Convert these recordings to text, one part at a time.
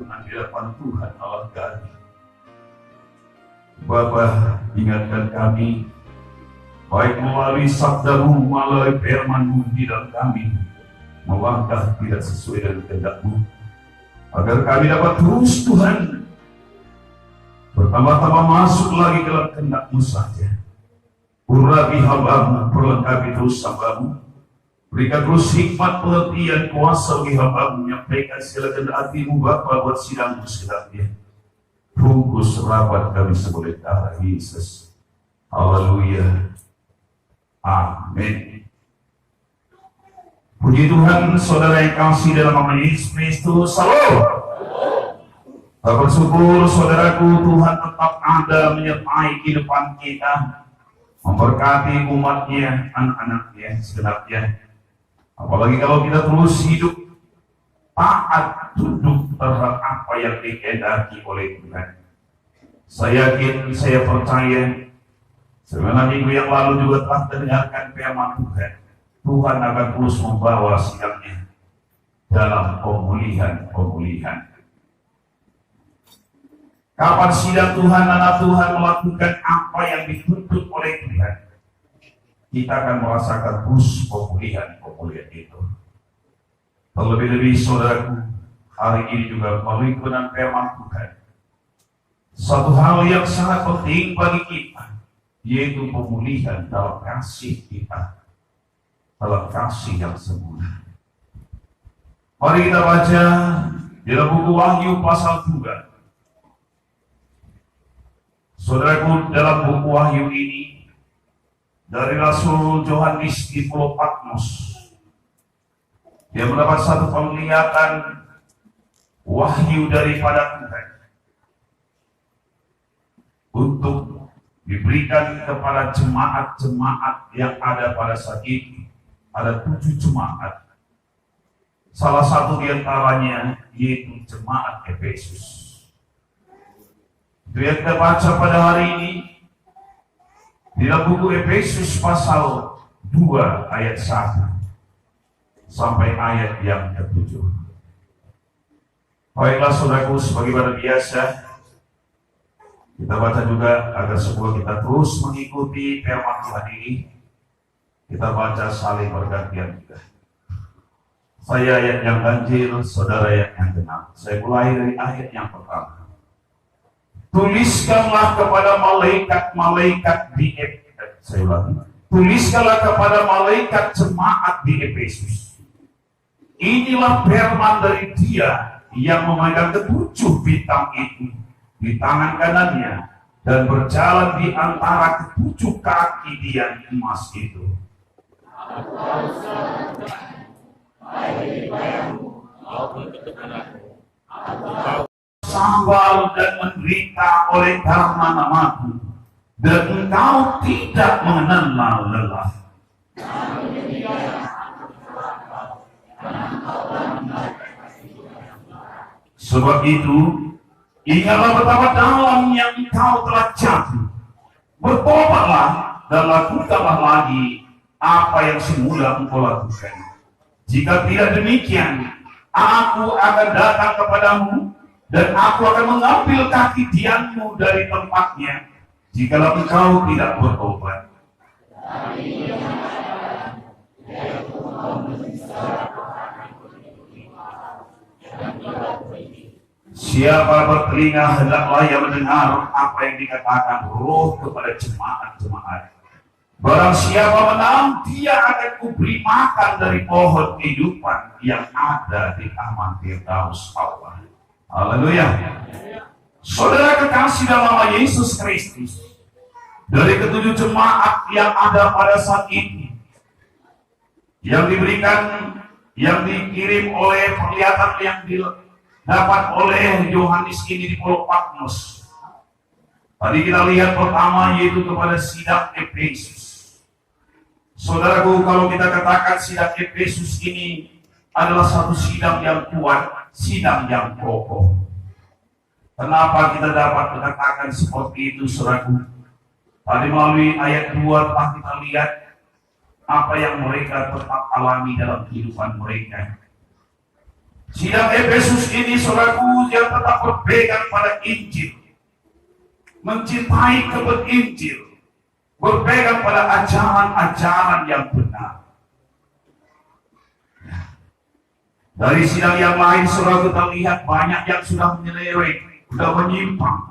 berkenan di hadapan Tuhan Allah kami. Bapa, ingatkan kami, baik melalui sabda-Mu, melalui firman-Mu di dalam kami, melangkah tidak sesuai dengan kehendak-Mu, agar kami dapat terus Tuhan bertambah-tambah masuk lagi ke dalam kehendak-Mu saja. Urapi hamba-Mu, perlengkapi terus hamba-Mu, berikan terus hikmat, pengertian, kuasa bagi hamba-Mu, menyampaikan segala kehendak hati-Mu Bapa buat sidang-Mu segalanya. Bungkus rapat kami sebagai darah Yesus. Haleluya. Amin. Puji Tuhan, saudara yang kasih dalam nama Yesus Kristus. Salam. Kita bersyukur saudaraku, Tuhan tetap ada menyertai kehidupan kita, memberkati umatnya, anak-anaknya, segenapnya. Apalagi kalau kita terus hidup taat, tunduk terhadap apa yang dikehendaki oleh Tuhan. Saya yakin, saya percaya, sebenarnya minggu yang lalu juga telah mendengarkan firman Tuhan. Tuhan akan terus membawa sidangnya dalam pemulihan. Kapan sidang Tuhan, anak Tuhan melakukan apa yang dituntut oleh Tuhan, kita akan merasakan terus pemulihan itu. Terlebih-lebih saudaraku, hari ini juga melalui kebenaran firman Tuhan, satu hal yang sangat penting bagi kita, yaitu pemulihan dalam kasih kita, dalam kasih yang sempurna. Mari kita baca di dalam buku Wahyu pasal 2. Saudaraku, dalam buku Wahyu ini dari Rasul Yohanes di Pulau Patmos, dia mendapat satu penglihatan wahyu daripada Tuhan untuk diberikan kepada jemaat-jemaat yang ada pada saat itu. Ada 7 jemaat. Salah satu di antaranya yaitu jemaat Efesus. Itu yang kita baca pada hari ini di dalam buku Efesus pasal 2 ayat 1 sampai ayat yang ke-7. Baiklah saudaraku, sebagaimana biasa kita baca juga agar semua kita terus mengikuti firman Tuhan ini. Kita baca saling bergantian juga. Saya ayat yang ganjil, saudara ayat yang genap. Saya mulai dari ayat yang pertama. Tuliskanlah kepada malaikat-malaikat di Efesus. Saya ulangi. Tuliskanlah kepada malaikat jemaat di Efesus. Inilah firman dari Dia yang memegang ke-7 bintang itu di tangan kanannya dan berjalan di antara ke-7 kaki Dia emas itu. Sabar dan menderita oleh karena namaku, dan engkau tidak mengenal lelah. Sebab itu, ingatlah betapa dalamnya engkau telah jatuh. Bertobatlah dan lakukanlah lagi apa yang semula engkau lakukan. Jika tidak demikian, aku akan datang kepadamu dan aku akan mengambil kaki tiangmu dari tempatnya, jikalau engkau tidak bertobat. Siapa bertelinga hendaklah ia mendengar apa yang dikatakan Roh kepada jemaat-jemaat. Barang siapa menang, dia akan kuberi makan dari pohon kehidupan yang ada di taman Firdaus Allah. Haleluya. Saudara kekasih dalam nama Yesus Kristus, dari ke-7 jemaat yang ada pada saat ini, yang diberikan, yang dikirim oleh penglihatan yang didapat oleh Yohanes ini di Pulau Patmos. Tadi kita lihat pertama yaitu kepada sidang Efesus. Saudaraku, kalau kita katakan sidang Efesus ini adalah satu sidang yang kuat, sidang yang kokoh. Kenapa kita dapat mengatakan seperti itu, saudaraku? Tadi melalui ayat 2 telah kita lihat apa yang mereka tetap alami dalam kehidupan mereka. Sidang Efesus ini saudaraku yang tetap berpegang pada Injil, mencintai kebenaran Injil, berpegang pada ajaran-ajaran yang benar. Dari sidang yang lain saudara kita lihat banyak yang sudah menyeleweng, sudah menyimpang.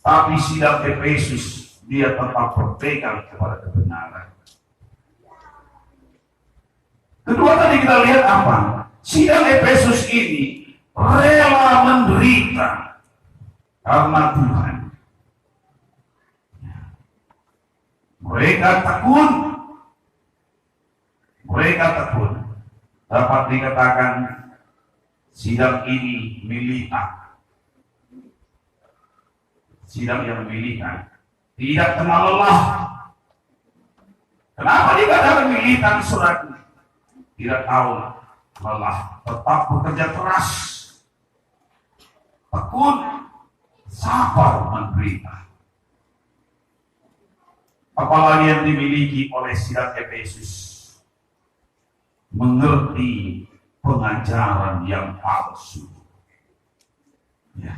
Tapi sidang Efesus dia tetap berpegang kepada kebenaran. Kedua tadi kita lihat apa? Sidang Efesus ini rela menderita karena Tuhan. Mereka tekun. Dapat dikatakan sidang ini militan. Sidang yang militan. Tidak kenal lelah. Kenapa dikatakan militan, saudaraku? Tidak tahu lelah. Tetap bekerja keras. Tekun. Sabar menderita. Apalagi yang dimiliki oleh sidang Efesus. Mengerti pengajaran yang palsu. Ya.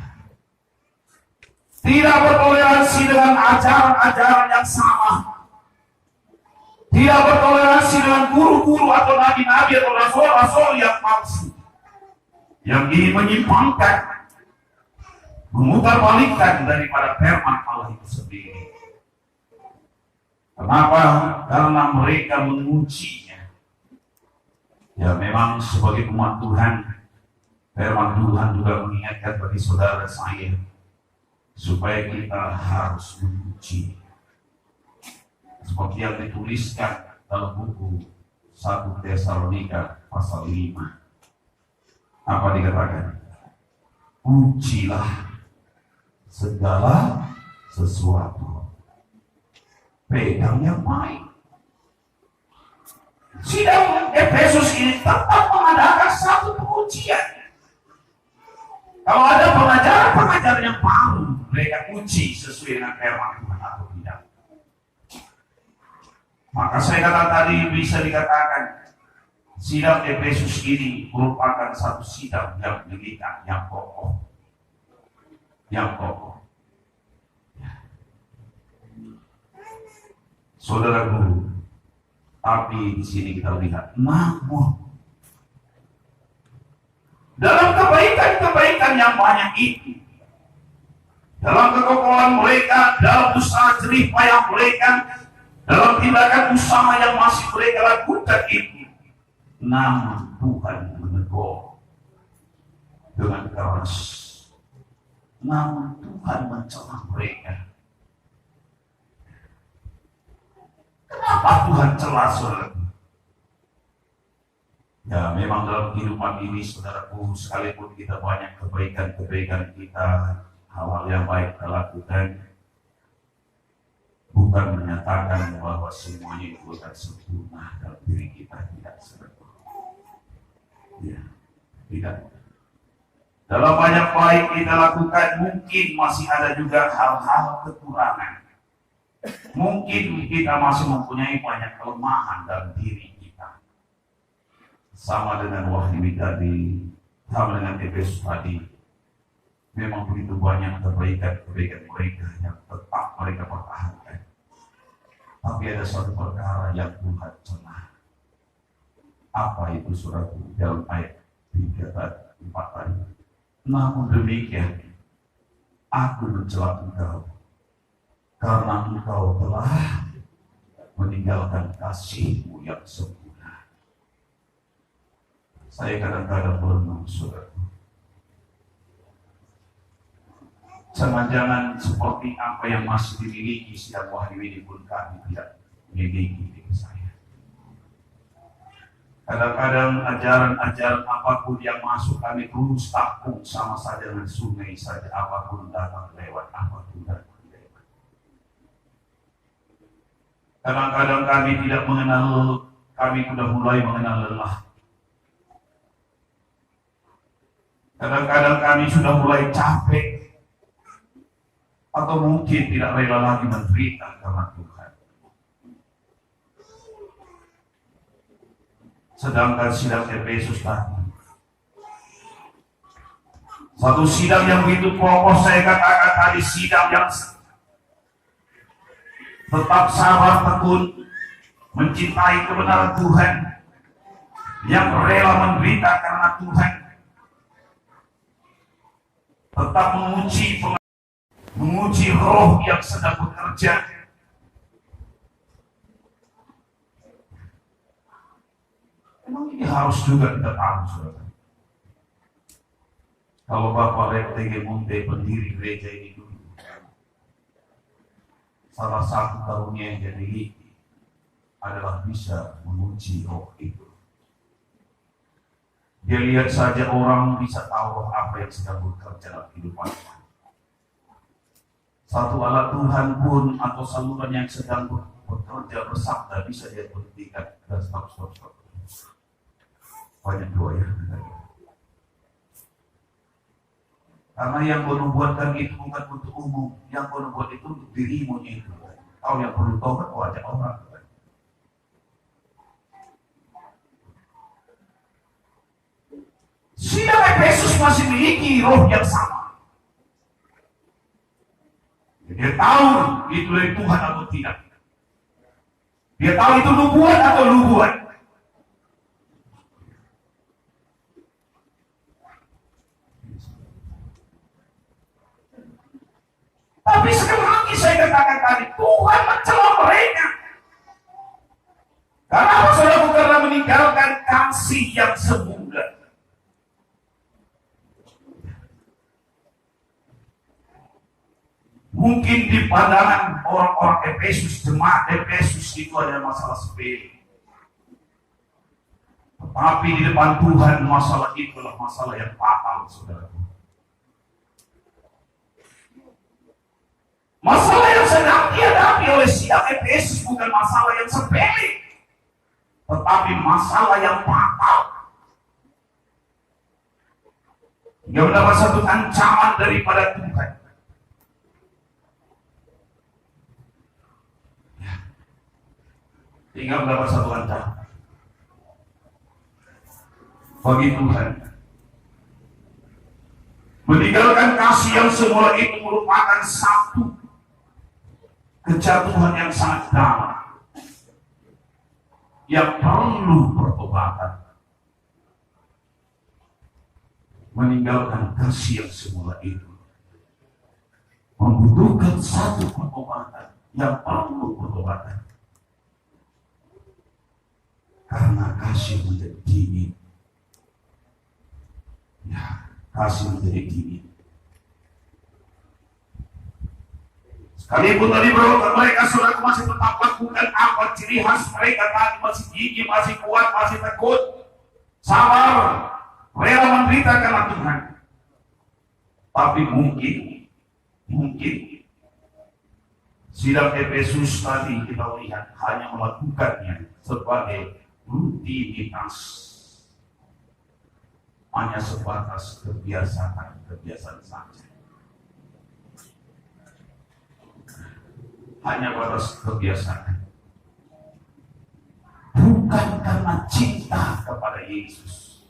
Tidak bertoleransi dengan ajaran-ajaran yang sama. Tidak bertoleransi dengan guru-guru atau nabi-nabi atau rasul-rasul yang palsu. Yang ingin menyimpangkan, memutarbalikkan daripada firman Allah itu sendiri. Kenapa? Karena mereka mengujinya. Ya memang sebagai umat Tuhan, firman Tuhan juga mengingatkan bagi saudara saya supaya kita harus menguji. Seperti yang dituliskan dalam buku 1 Tesalonika pasal 5. Apa dikatakan? Ujilah segala sesuatu. Pegang yang baik. Sidang Efesus ini tetap mengadakan satu pengujian. Kalau ada pengajaran yang baru, mereka uji sesuai dengan firman Tuhan atau tidak. Maka saya kata tadi bisa dikatakan sidang Efesus ini merupakan satu sidang yang militan, yang kokoh. Saudara guru, tapi di sini kita lihat, namun dalam kebaikan-kebaikan yang banyak itu, dalam kekokohan mereka, dalam usaha jerih payah mereka, dalam tindakan usaha yang masih mereka lakukan itu, namun Tuhan menegur dengan keras. Namun Tuhan mencela mereka. Kenapa Tuhan celah, saudara? Ya memang dalam kehidupan ini, saudaraku, sekalipun kita banyak kebaikan-kebaikan kita, hal-hal yang baik kita lakukan, bukan menyatakan bahwa semuanya itu akan sempurna dalam diri kita, tidak seperti itu. Ya, tidak. Dalam banyak baik kita lakukan, mungkin masih ada juga hal-hal kekurangan. Mungkin kita masih mempunyai banyak kelemahan dalam diri kita. Sama dengan Wahyu tadi, sama dengan Efesus tadi. Memang begitu banyak kebaikan-kebaikan mereka yang tetap mereka pertahankan. Tapi ada suatu perkara yang Tuhan celah. Apa itu, saudaraku? Dalam ayat 3 dan 4 tadi. Namun demikian, aku mencela engkau, karena engkau telah meninggalkan kasihmu yang sempurna. Saya kadang-kadang merenung, saudaraku. Jangan-jangan seperti apa yang masih dimiliki sidang Wahyu ini pun kami tidak memiliki diri saya. Kadang-kadang ajaran-ajaran apapun yang masuk kami terus takut sama saja dengan sungai saja, apapun datang lewat, apapun datang lewat. Kadang-kadang kami tidak mengenal, kami sudah mulai mengenal lelah. Kadang-kadang kami sudah mulai capek, atau mungkin tidak rela lagi menderita karena Tuhan. Sedangkan sidang Efesus tadi Satu sidang yang begitu kokoh, saya katakan tadi, sidang yang tetap sabar tekun, mencintai kebenaran Tuhan, yang rela menderita karena Tuhan, tetap menguji roh yang sedang bekerja. Memang ini harus juga kita tahu, saudara. Kalau Bapak Rekte Gemunte, pendiri gereja ini dulu, salah satu karunia yang dia miliki adalah bisa menguji roh itu. Dia lihat saja orang bisa tahu apa yang sedang bekerja dalam kehidupannya. Satu alat Tuhan pun atau saluran yang sedang bekerja bersabda bisa dia berhentikan. Dan stop. Banyak doa ya. Karena yang kau buatkan itu bukan untuk umum, yang kau buat itu untuk dirimu itu. Kau yang perlu tobat, kau ajak orang. Sidang Efesus masih memiliki roh yang sama. Dia tahu itu dari Tuhan atau tidak. Dia tahu itu nubuat atau nubuat. Tapi sekali lagi saya katakan tadi, Tuhan mencela mereka. Karena apa, saudara? Karena meninggalkan kasih yang semula. Mungkin di pandangan orang-orang Efesus, jemaat Efesus itu adalah masalah sepele. Tetapi di depan Tuhan masalah itu adalah masalah yang fatal, saudara. Masalah yang sedang dihadapi oleh sidang Efesus bukan masalah yang sepele, tetapi masalah yang fatal. Dia mendapat satu ancaman daripada Tuhan. Tinggal mendapat satu ancaman bagi Tuhan. Meninggalkan kasih yang semula itu merupakan satu kejatuhan yang sangat dalam yang perlu pertobatan. Meninggalkan kasih yang semula itu membutuhkan satu pertobatan yang perlu pertobatan. Karena kasih menjadi dingin. Ya, kasih menjadi dingin. Sekalipun tadi mereka saudara masih tetap lakukan apa ciri khas mereka tadi, masih gigih, masih kuat, masih tekun, sabar, rela menderita karena Tuhan. Tapi mungkin sidang Efesus tadi kita lihat hanya melakukannya sebagai rutinitas, hanya sebatas kebiasaan saja. Hanya batas kebiasaan, bukan karena cinta kepada Yesus.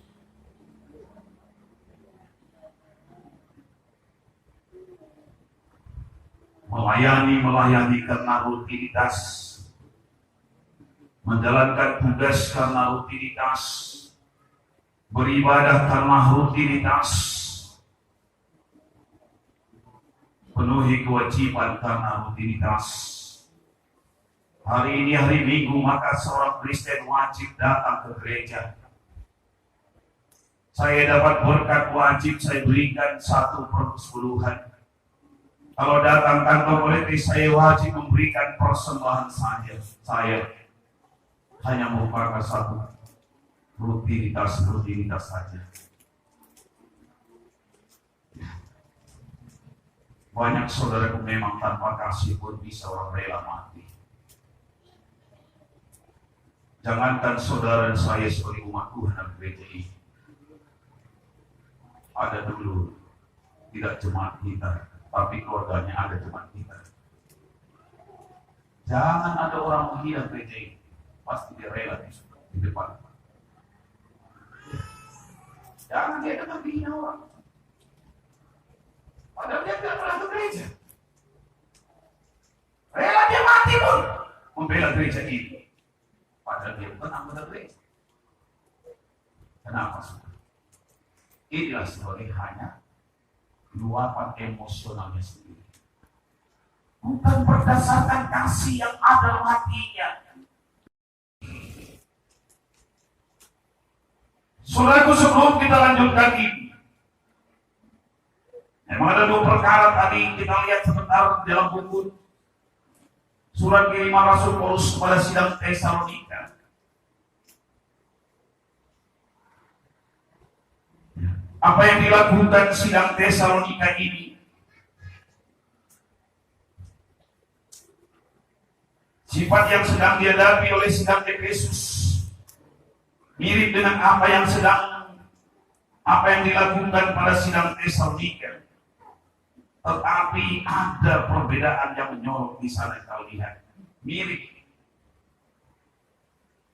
Melayani karena rutinitas, menjalankan tugas karena rutinitas, beribadah karena rutinitas, penuhi kewajiban karena rutinitas. Hari ini hari Minggu, maka seorang Kristen wajib datang ke gereja. Saya dapat berkat wajib, saya berikan 1/10. Kalau datang kantor politik, saya wajib memberikan persembahan saja. Saya hanya merupakan satu rutinitas saja. Banyak saudaraku memang tanpa kasih pun bisa orang rela mati. Jangankan saudara dan saya sebagai umat Tuhan dan gereja ini. Ada dulu tidak jemaat kita, tapi keluarganya ada jemaat kita. Jangan ada orang menghina gereja ini, pasti dia rela di depan. Jangan dia dengar menghina orang. Padahal dia tidak pernah ke gereja. Rela dia mati pun membela gereja ini. Padahal dia bukan anggota gereja. Kenapa? Inilah sebagai hanya luapan emosionalnya sendiri. Bukan berdasarkan kasih yang ada dalam hatinya. Saudaraku, sebelum kita lanjutkan ini, memang ada dua perkara tadi kita lihat sebentar dalam buku surat kiriman Rasul Paulus kepada sidang Tesalonika. Apa yang dilakukan sidang Tesalonika ini? Sifat yang sedang dihadapi oleh sidang Efesus mirip dengan apa yang dilakukan pada sidang Tesalonika. Tetapi ada perbedaan yang menyorot di sana, kalau lihat. Mirip.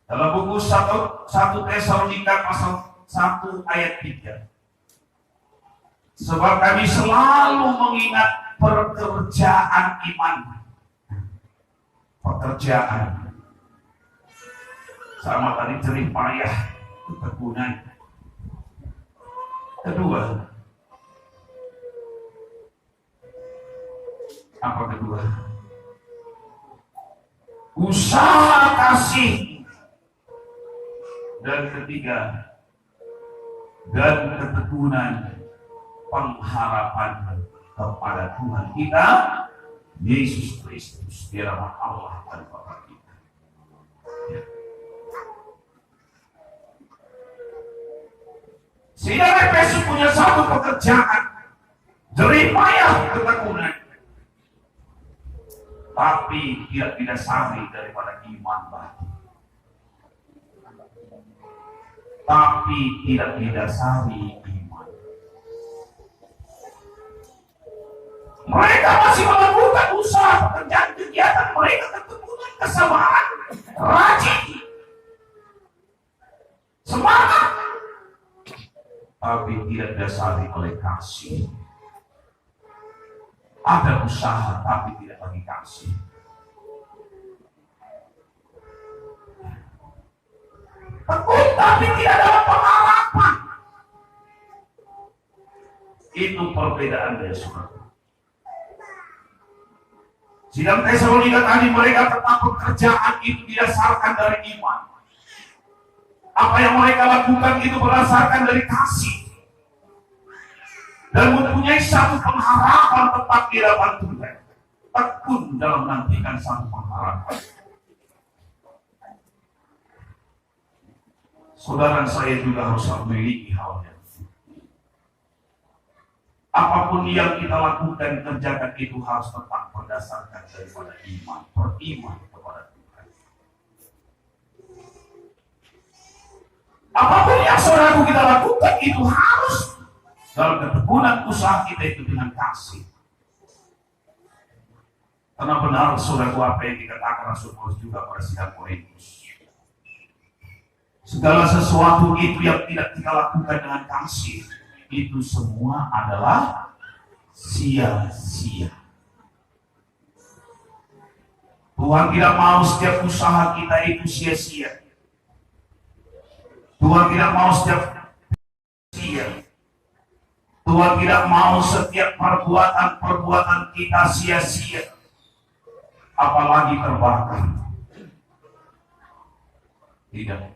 Dalam buku 1 Tesalonika pasal 1 ayat 3. Sebab kami selalu mengingat pekerjaan iman. Pekerjaan. Sama tadi jerih payah, ketekunan. Kedua. Apa kedua? Usaha kasih. Dan ketiga. Dan ketekunan. Pengharapan kepada Tuhan kita Yesus Kristus, Dia rahmat Allah dan Bapa kita. Ya. Sidang Efesus punya satu pekerjaan, jerih payah ketekunan, tapi tidak didasari daripada iman batin. Tapi tidak didasari iman. Mereka masih melakukan usaha pekerjaan kegiatan mereka, ketekunan, kesabaran, rajin, semangat, tapi tidak didasari oleh kasih. Ada usaha tapi tidak lagi kasih. Tekun tapi tidak ada pengharapan. Itu perbedaan dari saudara. Sidang Tesalonika tadi mereka tentang pekerjaan itu didasarkan dari iman. Apa yang mereka lakukan itu berdasarkan dari kasih. Dan mempunyai satu pengharapan tetap di hadapan Tuhan. Tekun dalam menantikan satu pengharapan. Saudara saya juga harus memiliki hal yang apapun yang kita lakukan, kerjakan itu harus tetap berdasarkan daripada iman, beriman kepada Tuhan. Apapun yang saudaraku kita lakukan itu harus dalam ketekunan usaha kita itu dengan kasih. Karena benar saudaraku apa yang dikatakan Rasul Paulus juga pada sidang Korintus. Segala sesuatu itu yang tidak kita lakukan dengan kasih, itu semua adalah sia-sia. Tuhan tidak mau setiap usaha kita itu sia-sia. Tuhan tidak mau setiap sia. Tuhan tidak mau setiap perbuatan kita sia-sia. Apalagi terbakar. Tidak.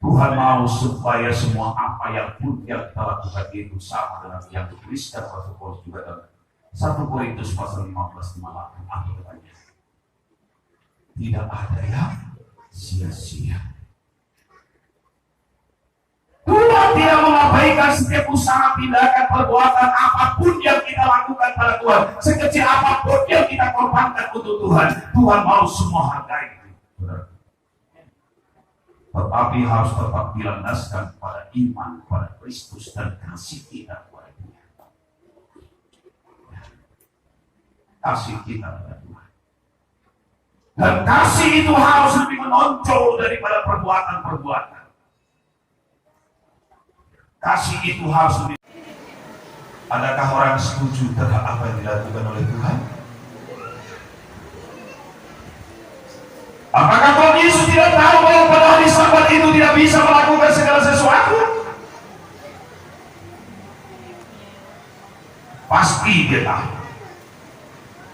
Tuhan mau supaya semua apa yang pun yang kita lakukan itu sama dengan yang dituliskan Rasul Paulus juga dalam 1 Korintus pasal 15:58. Apa katanya? Tidak ada yang sia-sia. Tuhan tidak mengabaikan setiap usaha, tindakan, perbuatan apapun yang kita lakukan pada Tuhan. Sekecil apapun yang kita korbankan untuk Tuhan, Tuhan mau semua hargai. Tetapi harus tetap dilandaskan pada iman pada Kristus dan kasih kita kepada Dia. Kasih kita kepada Tuhan. Dan kasih itu harus lebih menonjol daripada perbuatan-perbuatan. Kasih itu harus lebih. Adakah orang setuju terhadap apa yang dilakukan oleh Tuhan? Apakah Tuhan Yesus tidak tahu bahwa pada hari Sabat itu tidak bisa melakukan segala sesuatu? Pasti dia tahu.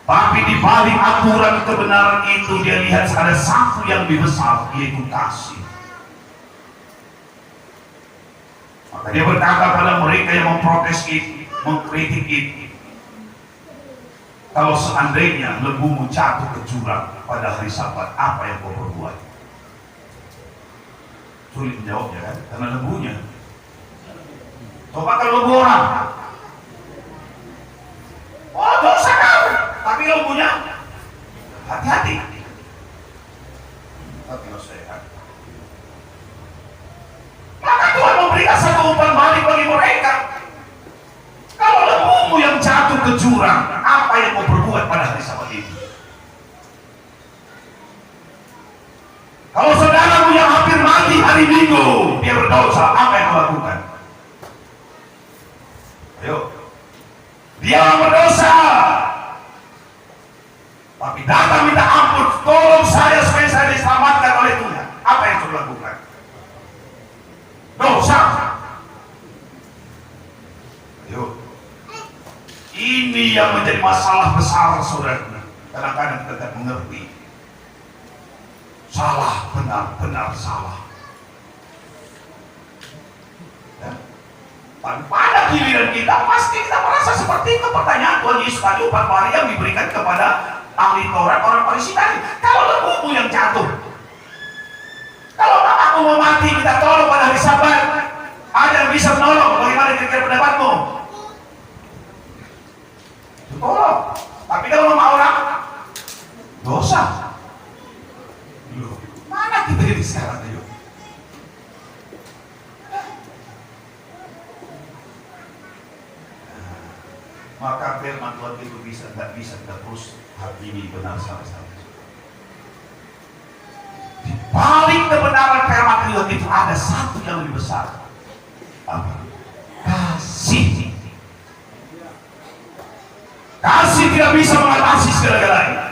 Tapi di balik aturan kebenaran itu dia lihat ada satu yang lebih besar, yaitu kasih. Maka dia berkata pada mereka yang memprotes itu, mengkritik itu, kalau seandainya lembumu jatuh ke jurang pada hari Sabat, apa yang kau perbuat? Sulit menjawabnya kan, karena lembunya. Coba kalau lembu orang, oh dosa kamu, tapi lembunya hati-hati. Tapi saya, maka Tuhan memberikan satu umpan balik bagi mereka. Kalau lembumu yang jatuh ke jurang, apa yang mau berbuat pada hari Sabat itu? Kalau saudaramu yang hampir mati hari Minggu, dia berdosa, apa yang kau lakukan? Ayo, dia berdosa, tapi datang minta ampun, tolong saya supaya saya diselamatkan oleh Tuhan. Apa yang kau lakukan? Dosa. Ayo, ini yang menjadi masalah besar, saudara. Kadang-kadang kita tidak mengerti. Salah, benar salah. Ya. Dan pada giliran kita, pasti kita merasa seperti itu. Pertanyaan Tuhan Yesus tadi, umpan balik yang diberikan kepada ahli Taurat, orang Farisi tadi. Kalau lembumu yang jatuh, kalau bapakmu mau mati, kita tolong pada hari Sabat. Ada yang bisa menolong? Bagaimana kira-kira pendapatmu? Tolong. Tapi kalau sama orang, dosa. Mana kita ini sekarang ayo? Maka firman Tuhan itu tidak bisa kita terus hakimi benar sama-sama. Di balik kebenaran firman Tuhan itu ada satu yang lebih besar. Apa? Kasih. Kasih tidak bisa mengatasi segala-galanya.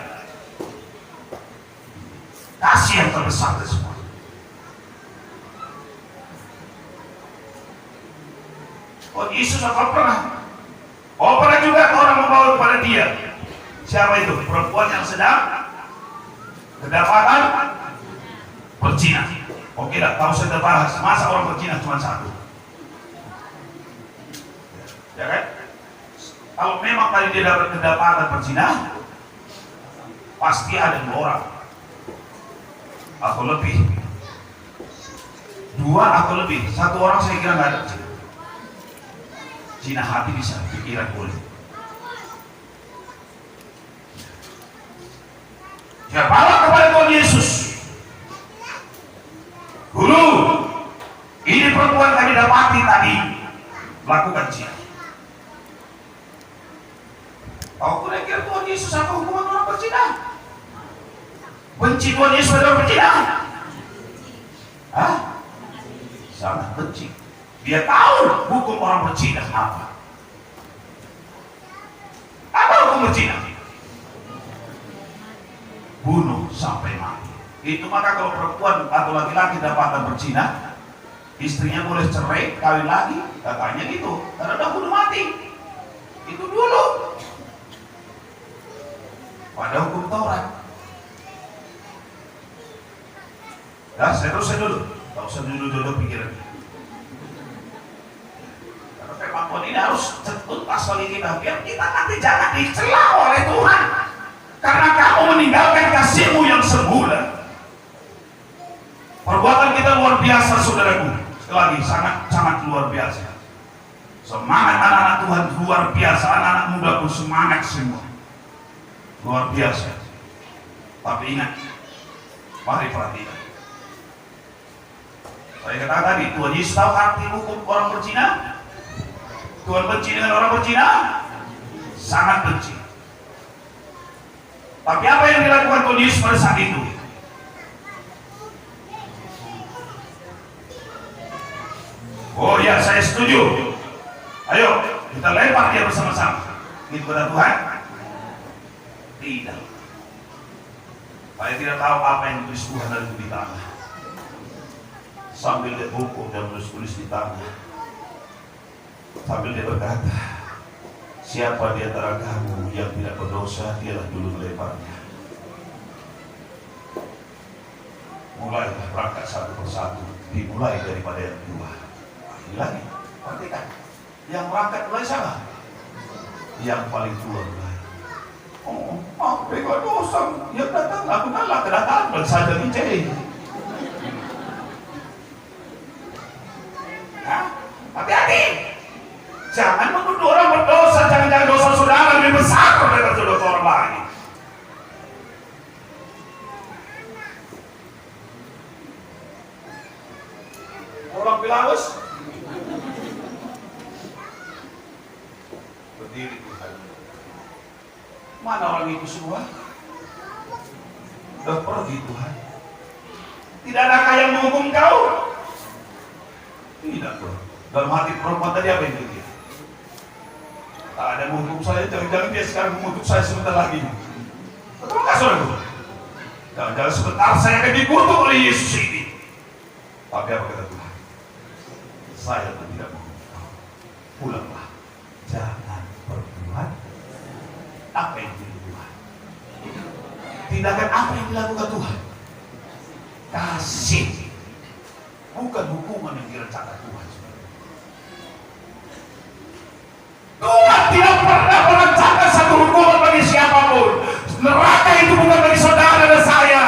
Kasih yang terbesar dari semua. Oh Yesus apa pernah? Oh pernah juga orang membawa kepada dia. Siapa itu? Perempuan yang sedang kedapatan berzina. Oke dah, tahu saya terbahas. Masa orang berzina cuma satu? Ya kan? Kalau memang tadi dia dapat kedapatan berzina, pasti ada 2 orang atau lebih, 2 atau lebih. 1 orang saya kira nggak ada zina. Zina hati bisa, pikiran boleh. Ya bawa kepada Tuhan Yesus, Guru, ini perempuan kami dapati tadi melakukan zina. Tahu kira-kira Tuhan Yesus apa hukuman orang berzina? Benci Tuhan Yesus pada orang berzina? Hah? Sangat benci. Dia tahu hukum orang berzina apa. Apa hukum berzina? Bunuh sampai mati. Itu maka kalau perempuan atau laki-laki dapatan berzina, istrinya boleh cerai, kawin lagi, katanya gitu. Karena udah bunuh mati. Itu dulu. Pada hukum Taurat. Ya, saya teruskan dulu. Tak usah dulu pikiran. Karena firman Tuhan ini harus tuntas bagi kita. Biar kita nanti jangan dicela oleh Tuhan. Karena kamu meninggalkan kasih-Mu yang semula. Perbuatan kita luar biasa, saudaraku. Sekali lagi, sangat luar biasa. Semangat anak-anak Tuhan luar biasa. Anak-anak muda pun semangat semua. Luar biasa. Tapi ingat, mari perhatikan. Saya katakan tadi, Tuhan Yesus tahu arti hukum orang berzina. Tuhan benci dengan orang berzina, sangat benci. Tapi apa yang dilakukan Tuhan Yesus pada saat itu? Oh ya, saya setuju. Ayo, kita kita lempar dia bersama-sama. Itu kata Tuhan? Tidak. Saya tidak tahu apa yang ditulis Tuhan dari di tanah. Sambil dia buku dan tulis di tanah. Sambil dia berkata, siapa di antara kamu yang tidak berdosa, dialah dulu melemparnya. Mulailah berangkat satu persatu, dimulai daripada yang kedua. Lagi, perhatikan. Yang berangkat mulai sama. Yang paling tua mulai. Oh, aku gak dosa. Yang datang, aku kalah kedatangan dan saja dicek. Hati-hati. Jangan menuduh orang berdosa. Jangan dosa saudara lebih besar daripada dosa orang lain. Orang Pilatus berdiri Tuhan. Mana orang itu semua? Sudah pergi Tuhan. Tidak adakah yang menghukum kau? Tidak Tuhan. Dalam hati perempuan tadi apa yang dia? Tak ada menghukum saya. Jangan-jangan dia sekarang mengutuk saya sebentar lagi. Betul nggak saudara? Jangan-jangan sebentar saya akan dikutuk oleh Yesus ini. Tapi apa kata Tuhan? Saya tidak menghukum kau. Pulanglah. Jangan berbuat apa yang dilakukan Tuhan. Tindakan apa yang dilakukan Tuhan? Kasih. Bukan hukuman yang direncanakan Tuhan. Tuhan tidak pernah merencanakan satu hukuman bagi siapapun. Neraka itu bukan bagi saudara dan saya.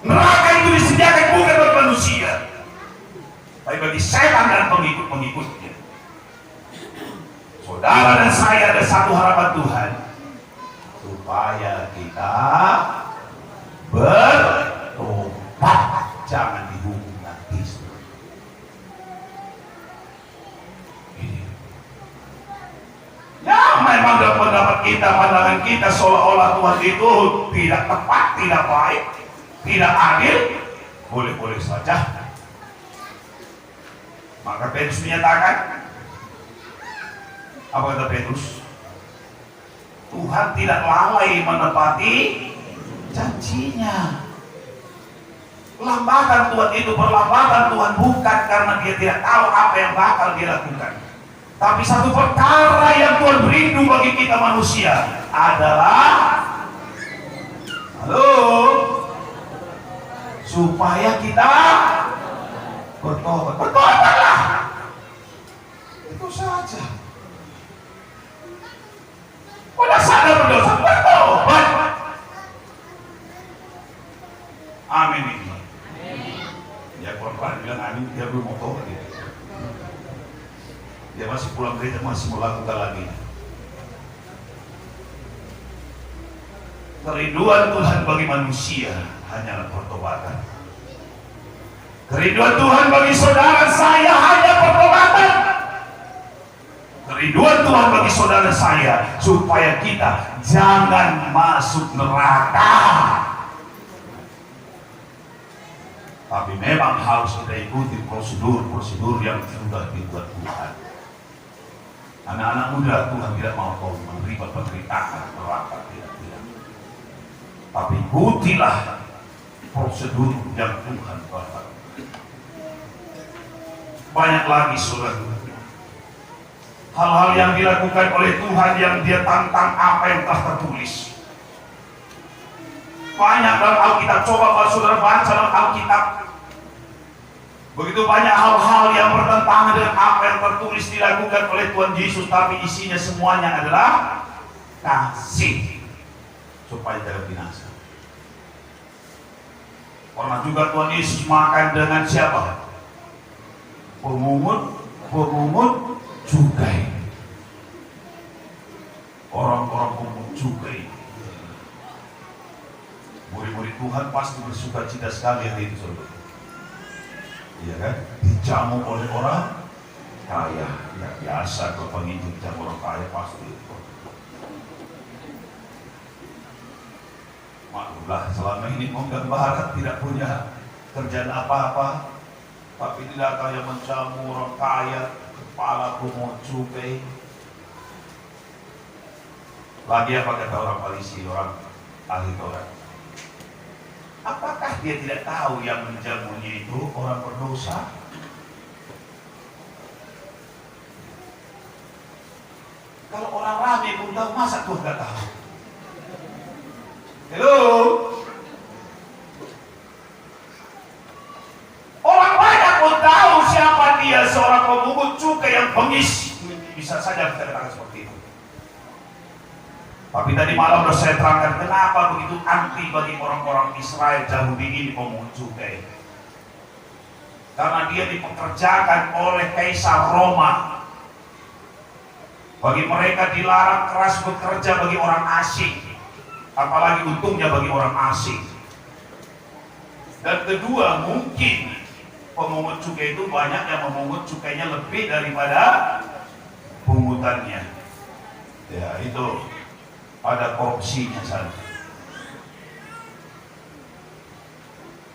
Neraka itu disediakan bukan bagi manusia, tapi bagi setan dan pengikut-pengikutnya. Saudara dan saya ada satu harapan Tuhan, supaya kita bertobat, jangan dihukum nanti. Ya memang dalam pendapat kita, pandangan kita seolah-olah Tuhan itu tidak tepat, tidak baik, tidak adil. Boleh-boleh saja. Maka Petrus menyatakan, apa kata Petrus? Tuhan tidak lalai menepati janjinya. Lambatan Tuhan itu, perlambatan Tuhan bukan karena dia tidak tahu apa yang bakal dia lakukan. Tapi satu perkara yang Tuhan berindu bagi kita manusia adalah, supaya kita bertobat. Bertobatlah. Itu saja. Udah sadar berdosa, bertobat. Amin. Ya korban bilang amin, dia belum mau tobat. Dia masih pulang gereja, masih melakukan lagi. Kerinduan Tuhan bagi manusia hanyalah pertobatan. Kerinduan Tuhan bagi saudara saya hanya pertobatan. Kerinduan Tuhan bagi saudara saya supaya kita jangan masuk neraka. Tapi memang harus kita ikuti prosedur yang sudah dibuat Tuhan. Anak-anak muda, Tuhan tidak mau kau menerima penderitaan neraka, tidak. Tapi ikutilah prosedur yang Tuhan buat. Banyak lagi saudara, hal-hal yang dilakukan oleh Tuhan yang dia tantang apa yang telah tertulis. Banyak dalam Alkitab, coba kalau saudara baca dalam Alkitab, begitu banyak hal-hal yang bertentangan dengan apa yang tertulis dilakukan oleh Tuhan Yesus, tapi isinya semuanya adalah kasih supaya tidak binasa. Pernah juga Tuhan Yesus makan dengan siapa? Pemungut cukai. Orang-orang pemungut cukai. Murid-murid Tuhan pasti bersuka cita sekali hari itu, saudara. Iya kan? Dijamu oleh orang kaya. Ya biasa kalau penginjil dijamu orang kaya pasti itu. Maklumlah selama ini Monggan Barat tidak punya kerjaan apa-apa, tapi tidak yang menjamu orang kaya, kepala pungut cukai. Lagi apa kata orang Farisi, orang ahli Taurat? Apakah dia tidak tahu yang menjamunya itu orang berdosa? Kalau orang ramai pun tahu, masa Tuhan nggak tahu? Halo? Orang banyak pun tahu siapa dia, seorang pemungut cukai yang bengis. Bisa saja kita katakan seperti itu. Tapi tadi malam sudah saya terangkan kenapa begitu anti bagi orang-orang Israel Yahudi ini pemungut cukai. Karena dia dipekerjakan oleh Kaisar Roma. Bagi mereka dilarang keras bekerja bagi orang asing. Apalagi untungnya bagi orang asing. Dan kedua, mungkin pemungut cukai itu banyak yang memungut cukainya lebih daripada pungutannya. Ya itu. Ada korupsinya sana.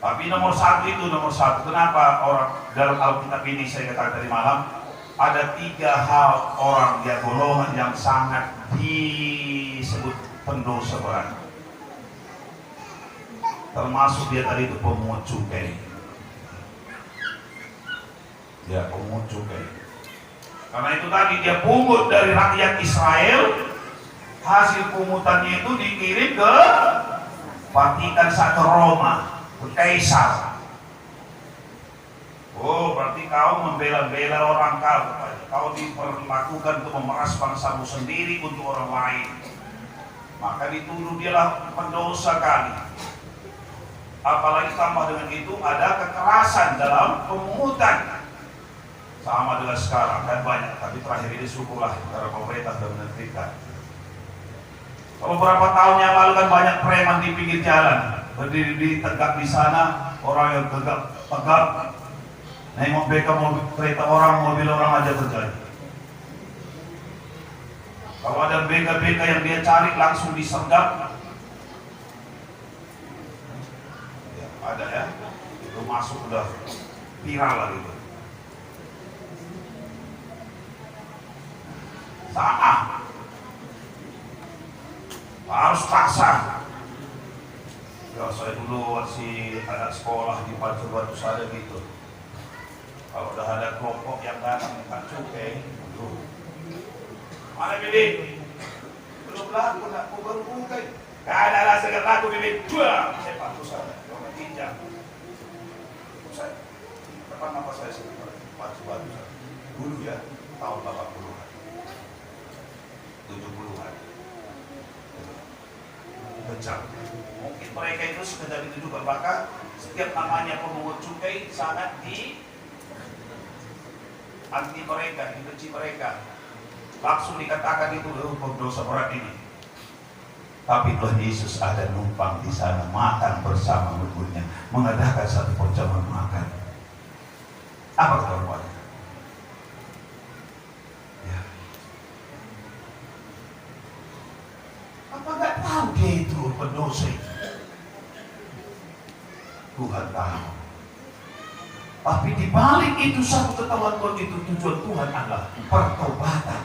Tapi nomor satu. Kenapa orang dalam Alkitab ini saya katakan tadi malam ada 3 hal orang ya golongan yang sangat disebut pendosa berat. Termasuk dia tadi itu pemungut cukai. Ya pemungut cukai. Karena itu tadi dia pungut dari rakyat Israel. Hasil pungutannya itu dikirim ke Vatikan ke Roma, ke Kaisar. Oh, berarti kau membela-bela orang kau. Kau diperlakukan untuk memeras bangsamu sendiri untuk orang lain. Maka dituduh dialah pendosa kali. Apalagi tambah dengan itu ada kekerasan dalam pemungutan. Sama dengan sekarang kan banyak, tapi terakhir ini syukurlah karena pemerintah sudah menertibkan. Beberapa tahun yang lalu kan banyak preman di pinggir jalan, berdiri di tegak di sana, orang yang tegak, nengok beka mobil kereta orang, mobil orang aja terjadi. Kalau ada beka-beka yang dia cari langsung disergap, ya, ada ya, itu masuk udah viral lah gitu. Sama. Harus paksa. Ya saya dulu masih anak sekolah di Batu Sada gitu. Kalau udah ada kelompok yang datang minta cukai, mana Bibi? Belum laku, nak baru buka. Gak ada lah segala laku Bibi. Dua, saya Batu Sada, orang tinjam. Saya, depan apa saya sebut Batu Sada. Dulu ya, tahun 80-an, 70-an. Pecah. Mungkin mereka itu sekedar itu juga, maka setiap namanya pemungut cukai sangat anti mereka, dibenci mereka. Langsung dikatakan itu pendosa berat ini. Tapi Tuhan Yesus ada numpang di sana, makan bersama muridnya, mengadakan satu perjamuan makan. Apa kata orang? Ya. Apa nggak tahu dia itu pendosa itu? Tuhan tahu. Tapi di balik itu satu ketahuan Tuhan itu tujuan Tuhan adalah pertobatan.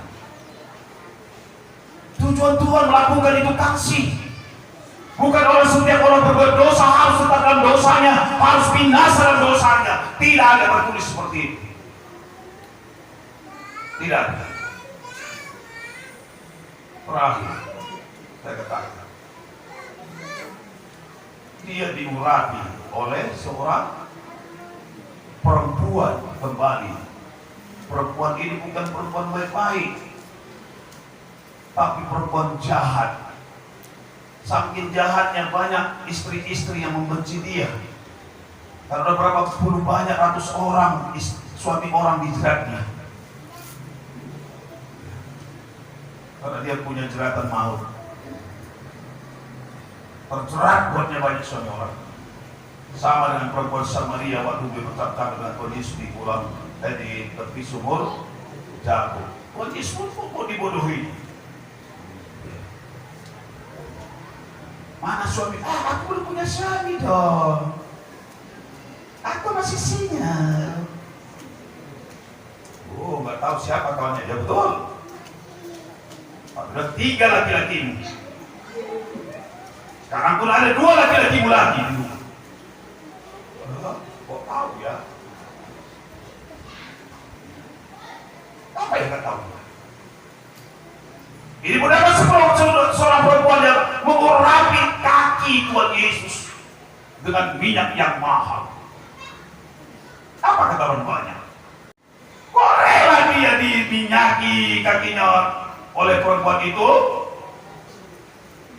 Tujuan Tuhan melakukan itu kasih. Bukan oleh setiap orang berbuat dosa harus tetap dalam dosanya, harus binasa dalam dosanya. Tidak ada tertulis seperti itu. Tidak ada. Terakhir, saya katakan, dia diurapi oleh seorang perempuan kembali. Perempuan ini bukan perempuan baik-baik, tapi perempuan jahat. Saking jahatnya banyak istri-istri yang membenci dia. Karena berapa puluh banyak ratus orang suami orang dijeratnya. Karena dia punya jeratan maut. Terjerat buatnya banyak suami orang. Sama dengan perempuan Samaria waktu dia bercakap dengan Tuhan Yesus di pulau di tepi sumur Jago. Tuhan Yesus pun dibodohi. Mana suami? Aku belum punya suami dong. Aku masih single. Oh, nggak nggak tahu siapa kawannya dia, betul. Ada 3 laki-lakimu. Sekarang pun ada 2 laki-lakimu lagi di rumah. Kok tahu ya? Apa yang nggak tahu? Ini mendapat seorang perempuan yang mengurapi kaki Tuhan Yesus dengan minyak yang mahal. Apa kata orang tuanya? Kok rela dia diminyaki kakinya oleh perempuan itu?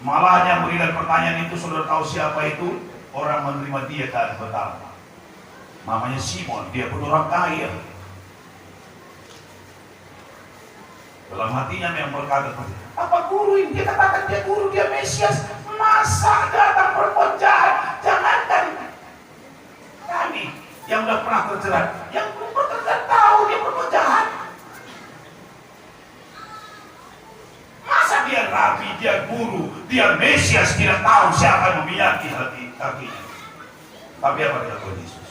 Malahnya memberikan pertanyaan itu, saudara tahu siapa itu? Orang menerima dia dari pertama. Namanya Simon, dia pun orang kaya. Dalam hatinya yang berkata, apa guru ini? Dia katakan dia guru, dia Mesias. Masa datang perempuan jahat? Jangankan kami yang udah pernah terjerat, yang belum pernah tahu dia perempuan jahat. Masa dia rabi, dia guru, dia Mesias, tidak tahu siapa yang memiliki hati kakinya. Tapi apa kata Tuhan Yesus?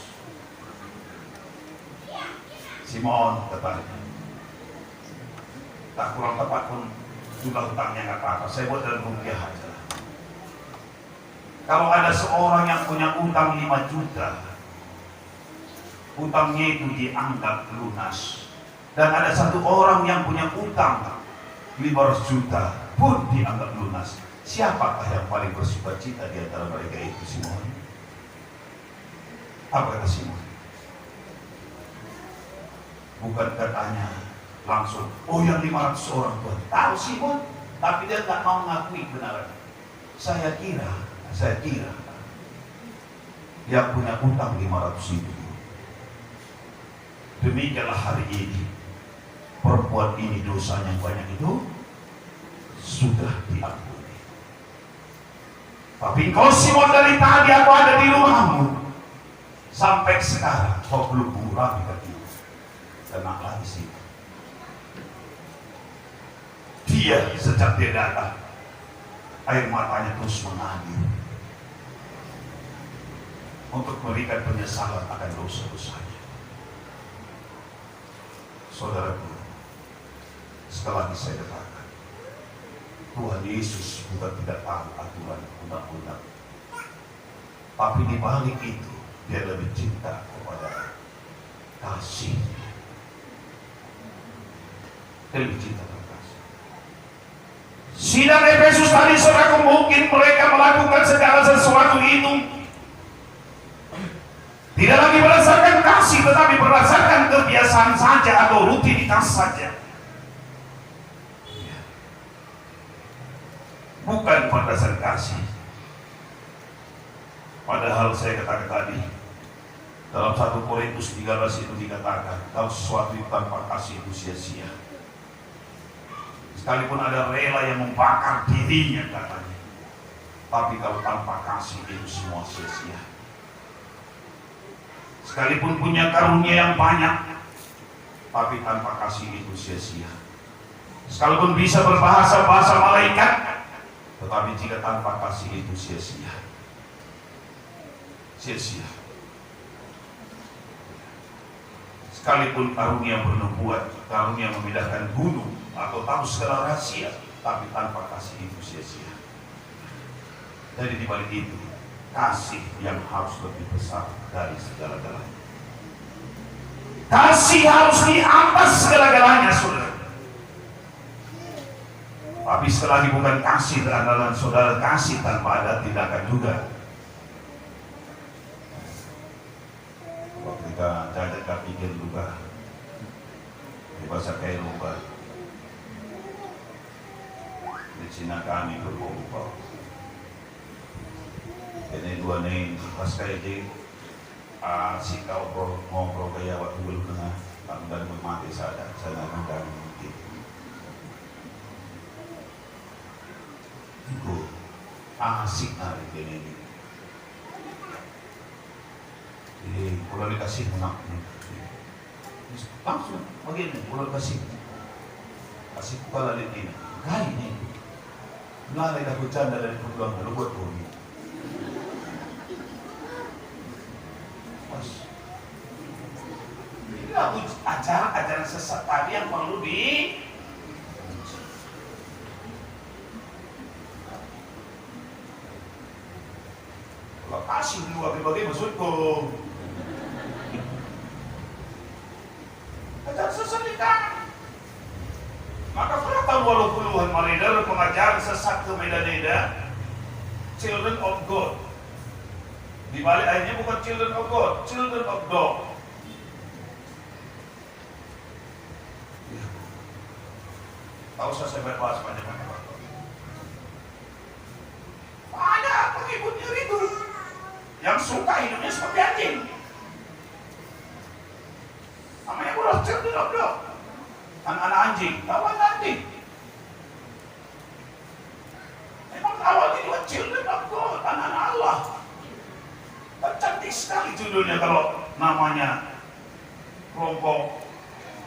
Simon katanya, tak kurang tepat pun juga hutangnya nggak apa-apa, saya buat dalam rupiah aja. Kalau ada seorang yang punya utang 5 juta, utangnya itu dianggap lunas. Dan ada satu orang yang punya utang 500 juta pun dianggap lunas. Siapakah yang paling bersuka cita di antara mereka itu, Simon? Apa kata Simon? Bukan katanya langsung, oh yang 500 orang Tuhan. Tahu Simon, tapi dia tak mau mengakui kebenaran. Saya kira yang punya utang 500 itu. Demikianlah hari ini, perempuan ini dosanya banyak itu sudah diampuni. Tapi kau Simon, dari tadi aku ada di rumahmu, sampai sekarang kau belum mengurangi kakimu. Kena lagi sih. Dia sejak dia datang, air matanya terus mengalir untuk memberikan penyesalan akan dosa-dosanya. Saudaraku, sekali lagi saya katakan, Tuhan Yesus bukan tidak tahu aturan undang-undang, tapi di balik itu dia lebih cinta kepada kasih. Dia lebih cinta kepada kasih. Sidang Efesus tadi, saudaraku, mungkin mereka melakukan segala sesuatu itu tidak lagi berdasarkan kasih, tetapi berdasarkan kebiasaan saja atau rutinitas saja. Bukan berdasarkan kasih. Padahal saya katakan tadi, dalam 1 Korintus 13 itu dikatakan, kalau sesuatu itu tanpa kasih itu sia-sia. Sekalipun ada rela yang membakar dirinya katanya, tapi kalau tanpa kasih itu semua sia-sia. Sekalipun punya karunia yang banyak, tapi tanpa kasih itu sia-sia. Sekalipun bisa berbahasa bahasa malaikat, tetapi jika tanpa kasih itu sia-sia. Sia-sia. Sekalipun karunia bernubuat, karunia memindahkan gunung atau tahu segala rahasia, tapi tanpa kasih itu sia-sia. Jadi di balik itu, kasih yang harus lebih besar dari segala-galanya. Kasih harus di atas segala-galanya, saudara. Tapi sekali lagi, bukan kasih andalan saudara, kasih tanpa ada tindakan juga. Waktu kita jaga pikir juga, di bahasa kayak lupa. Di Cina kami berbau-bau. Ini 2 nih pas kayak di si kau ngobrol kayak waktu belum tengah dan mati saya akan mungkin itu asik hari ini. Jadi kalau dikasih menang langsung begini, kalau kasih kepala di ini kali ini ngalai dah bercanda dari perjuangan lu buat bumi. Acara yang sesat tadi yang perlu di lokasi dua bagi maksudku. Ajar sesat di kanan. Maka pada tahun 80-an Maleda pengajaran sesat ke Medan-Medan, Children of God. Di balik akhirnya bukan Children of God, Children of Dog. Tahu saya berbahas banyak-banyak. Banyak pengikutnya itu yang suka hidupnya seperti anjing. Namanya udah Children of Dog. Anak-anak anjing, kawan anjing. Memang awalnya juga Children of God, anak-anak Allah. Cantik sekali judulnya kalau namanya kelompok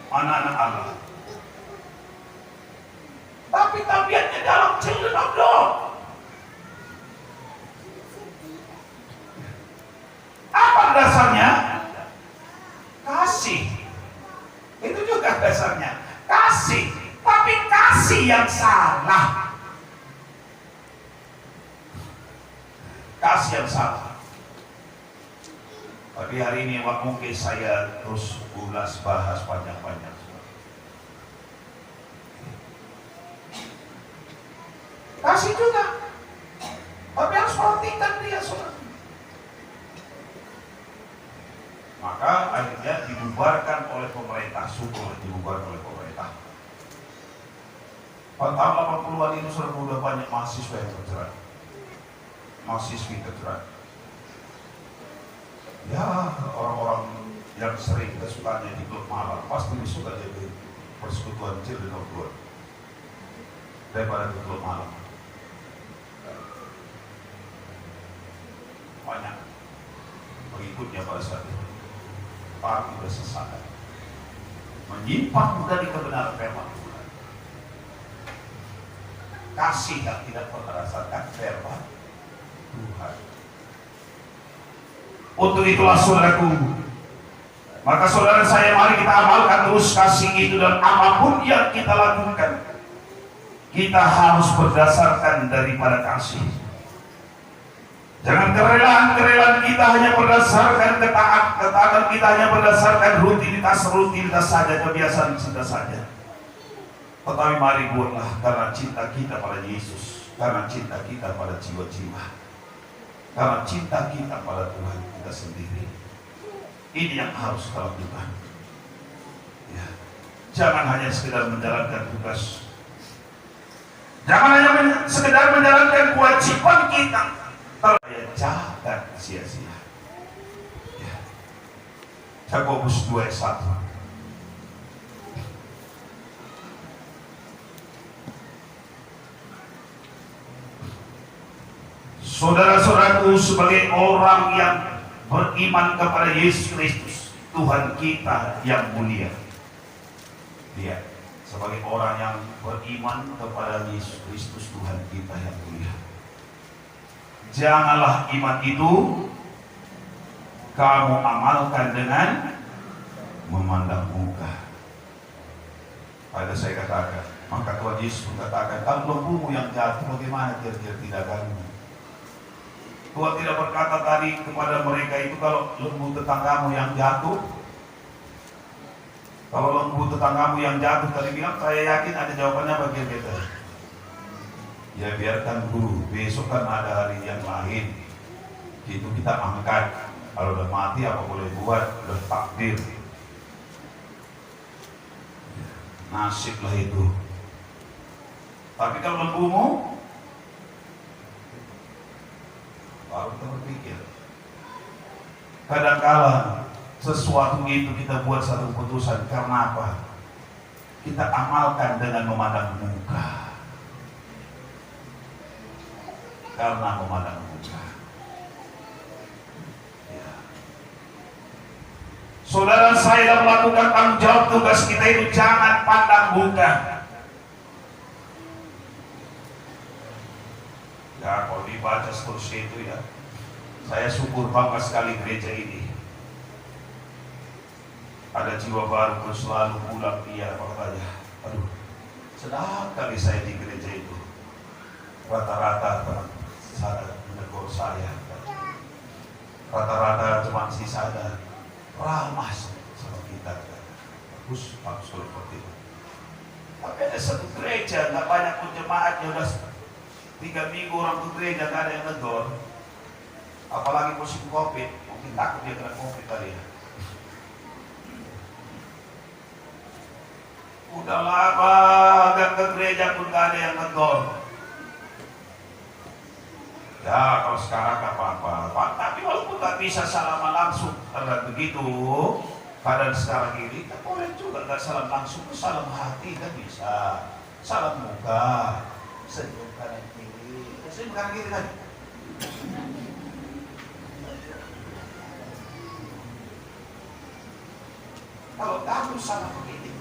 anak-anak Allah. Tapi tabiatnya dalam Children of God. Apa dasarnya? Kasih. Itu juga dasarnya. Kasih. Tapi kasih yang salah. Kasih yang salah. Tapi hari ini mungkin saya terus ulas bahas panjang-panjang. Kasih juga. Tapi harus perhatikan dia, saudara. Maka akhirnya dibubarkan oleh pemerintah, syukur dibubarkan oleh pemerintah. Pada tahun 80-an itu sudah banyak mahasiswa yang terjerat. Mahasiswi terjerat. Ya, orang-orang yang sering kesukaannya di klub malam pasti suka jadi persekutuan Children of God daripada di klub malam. Banyak pengikutnya pada saat itu. Tapi bersesat, menyimpang dari kebenaran firman Tuhan. Kasih yang tidak berdasarkan firman Tuhan. Untuk itulah saudaraku, maka saudara saya, mari kita amalkan terus kasih itu, dan apapun yang kita lakukan, kita harus berdasarkan daripada kasih. Jangan kerelaan kita hanya berdasarkan ketaatan kita hanya berdasarkan rutinitas saja, kebiasaan kita saja. Tetapi mari buatlah karena cinta kita pada Yesus, karena cinta kita pada jiwa-jiwa, karena cinta kita pada Tuhan kita sendiri. Ini yang harus kita lakukan. Ya. Jangan hanya sekedar menjalankan tugas. Jangan hanya sekedar menjalankan kewajiban kita. Jangan sia-sia. Ya. Yakobus 2 ayat 1. Saudara-saudaraku, sebagai orang yang beriman kepada Yesus Kristus, Tuhan kita yang mulia. Lihat, sebagai orang yang beriman kepada Yesus Kristus, Tuhan kita yang mulia. Janganlah iman itu kamu amalkan dengan memandang muka. Pada saya katakan, maka Tuhan Yesus mengatakan, kalau lembumu yang jatuh, bagaimana kira-kira tindakanmu? Tuhan tidak berkata tadi kepada mereka itu, kalau lembu tetanggamu yang jatuh, kalau lembu tetanggamu yang jatuh, tadi bilang, saya yakin ada jawabannya bagi kita. Ya biarkan dulu, besok kan ada hari yang lain. Itu kita angkat. Kalau udah mati apa boleh buat, udah takdir. Nasiblah itu. Tapi kalau lembumu, baru kita berpikir. Kadang-kala sesuatu itu kita buat satu keputusan karena apa? Kita amalkan dengan memandang muka. Karena memandang muka. Ya. Saudara, saya melakukan tanggung jawab tugas kita itu jangan pandang muka. Ya, kalau dibaca seterusnya itu ya, saya syukur bangga sekali gereja ini. Ada jiwa baru pun selalu pulang dia katanya. Aduh, sedang kali saya di gereja itu. Rata-rata teman saya menegur saya. Rata-rata cuma sisa ada ramah sama kita. Bagus seperti itu. Tapi ada satu gereja nggak banyak pun jemaatnya, udah 3 minggu orang ke gereja nggak ada yang negor. Apalagi musim COVID, mungkin takut dia kena COVID kali ya. Udah lama gak ke gereja pun gak ada yang negor. Ya kalau sekarang gak apa-apa, tapi walaupun gak bisa salaman langsung karena begitu keadaan sekarang ini, kita boleh juga gak salam langsung, salam hati kan bisa, salam muka, senyum kanan kiri, senyum kanan kiri kan. Kalau kamu sama begini,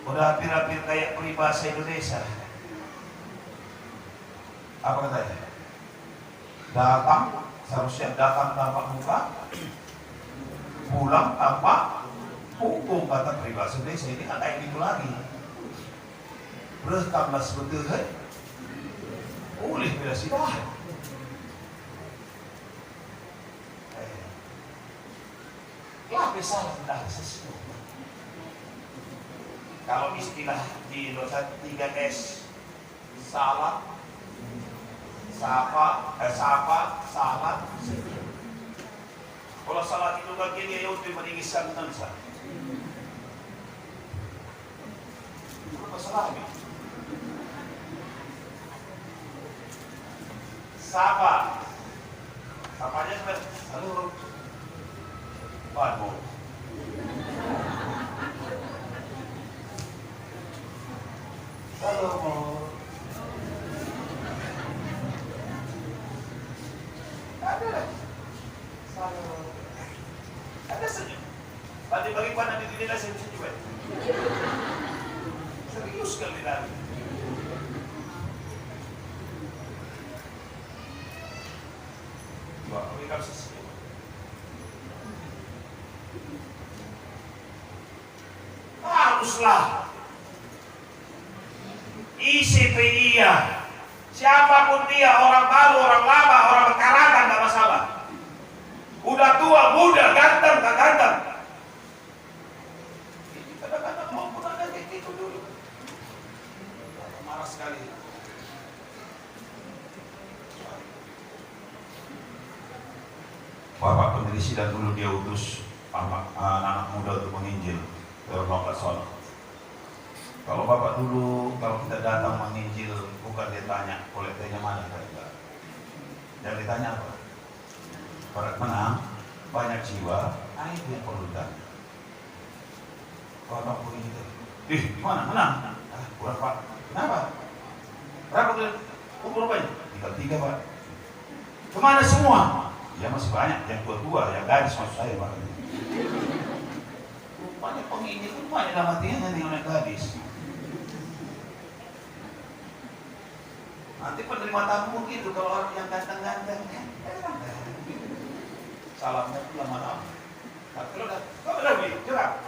udah hampir-hampir kayak peribahasa Indonesia. Apa katanya? Datang, seharusnya datang tanpa muka, pulang tanpa punggung, kata peribahasa Indonesia. Ini kan kayak gitu lagi. Berekamlah sebetulnya, boleh bila sidah. Lapis salah tidak sesuatu. Kalau istilah di Indonesia 3S, salat, sapa, salat, senyum. Kalau salat itu kan kini ya untuk meninggiskan tansa. Apa salami? Sapa, sapanya sebenarnya, halo, Pak. Halo, ada senyum. Tadi bagaimana di dunia senyum juga. Serius kali tadi. Wah, mereka bisa senyum. Haruslah isi dia, siapapun dia, orang baru, orang lama, orang berkarakter, gak masalah. Udah tua, muda, ganteng, gak ganteng. Ini kadang-kadang mau pulang kayak gitu dulu. Marah sekali. Bapak pendiri sidang dulu dia utus anak muda untuk menginjil ke Bangka Solo. Kalau bapak dulu, kalau kita datang menginjil, bukan dia tanya, kolektornya mana? Dan ditanya apa? Para menang, banyak jiwa, itu yang perlu ditanya. Bapak begini, gimana? Menang? Kurang Pak. Kenapa? Berapa umur banyak? Tinggal 3 Pak. Kemana semua? Ya masih banyak, yang tua-tua, yang gadis maksud saya Pak. Rupanya penginjil itu banyak dalam hatinya yang gadis. Nanti penerima tamu gitu, kalau orang yang ganteng-ganteng salamnya tuh lama-lama. Tapi kalau udah lebih gerak.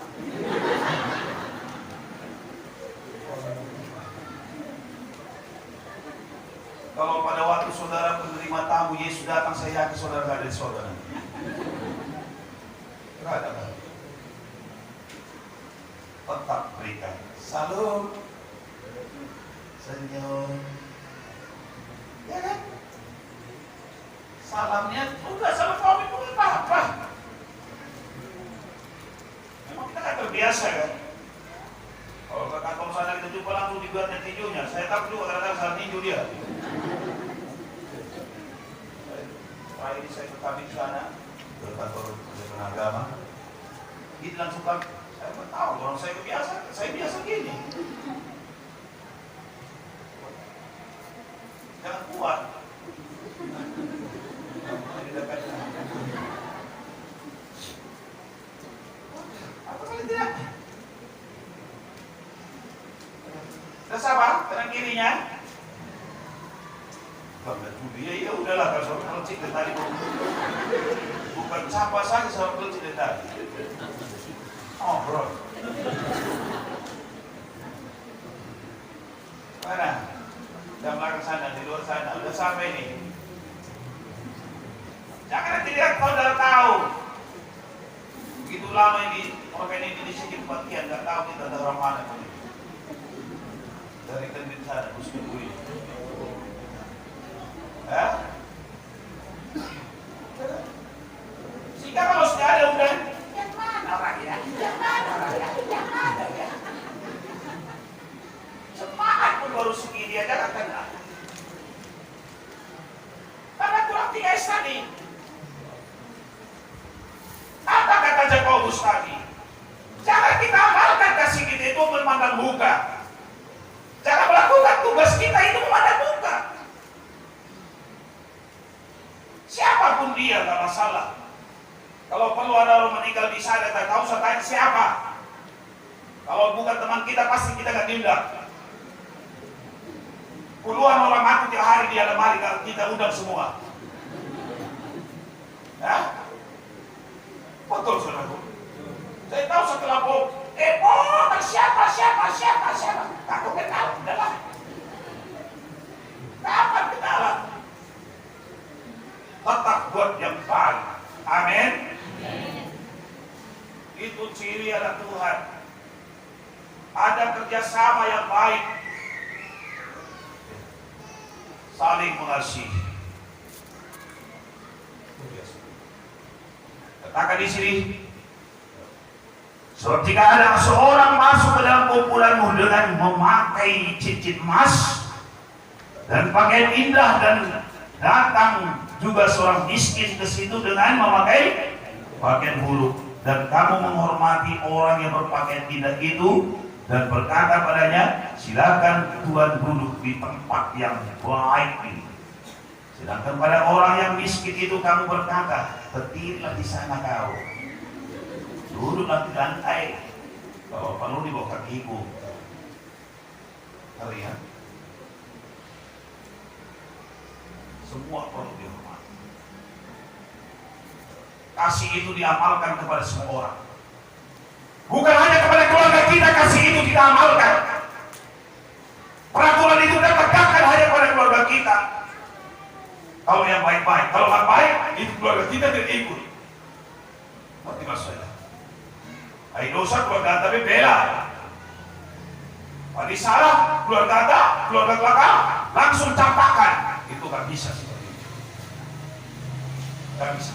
Kalau pada waktu saudara penerima tamu Yesus datang, saya yakin saudara gak ada di saudara. Gak ada kan? Tetap berikan salam, senyum. Ya kan? Salamnya udah salam suami pun apa-apa. Memang kita kan terbiasa kan. Kalau ke kantor sana kita jumpa langsung dibuatnya tinjunya. Saya tahu juga kadang-kadang salah tinju dia. Terakhir ini saya ke kami di sana, ke kantor Kementerian Agama. Ini langsung kami, saya tahu orang saya biasa gini. Jangan kuat. Apa kali tidak? siapa? Kanan kirinya? Ya udahlah kalau seorang kelcik dari tadi. Bukan siapa saja seorang kelcik dari tadi. Oh bro. Mana? Di belakang sana, di luar sana. Udah sampai nih. Jangan nanti lihat kau udah tahu. Begitu lama ini orang ini di sini kematian, nggak tahu kita ada orang mana ini. Dari kendin sana, terus nungguin. Sehingga kalau sudah ada udah, yang mana orangnya? Yang mana orangnya? Yang mana ya? Semangat pun baru segini aja kan kena. Karena kurang 3 S tadi. Apa kata Jakobus tadi? Jangan kita amalkan kasih kita itu memandang muka. Jangan melakukan tugas kita itu memandang muka. Siapapun dia gak masalah. Kalau perlu ada orang meninggal di sana, tak tahu saya tanya siapa. Kalau bukan teman kita pasti kita gak tindak. Puluhan orang mati tiap hari di alam hari kalau kita undang semua. Ya? Betul saudaraku. Saya tahu setelah siapa. Aku kenal, udahlah. Kapan kenalan? Tetap buat yang baik. Amin. Itu ciri anak Tuhan. Ada kerjasama yang baik. Saling mengasihi. Katakan di sini. Sebab jika ada seorang masuk ke dalam kumpulanmu dengan memakai cincin emas dan pakaian indah dan datang juga seorang miskin ke situ dengan memakai pakaian buruk dan kamu menghormati orang yang berpakaian indah itu dan berkata padanya, silakan Tuhan duduk di tempat yang baik ini. Sedangkan pada orang yang miskin itu kamu berkata, berdirilah di sana kau. Duduklah di lantai. Kalau perlu di bawah kakiku. Kalian semua perlu dihormati. Kasih itu diamalkan kepada semua orang. Bukan hanya kepada keluarga kita, kasih itu kita amalkan. Peraturan itu kita tegakkan hanya kepada keluarga kita. Kalau yang baik-baik, kalau nggak baik, itu keluarga kita tidak ikut. Berarti maksudnya, hai dosa keluarga tapi bela. Tadi salah keluarga belakang langsung campakan. Itu nggak bisa seperti itu. Nggak bisa.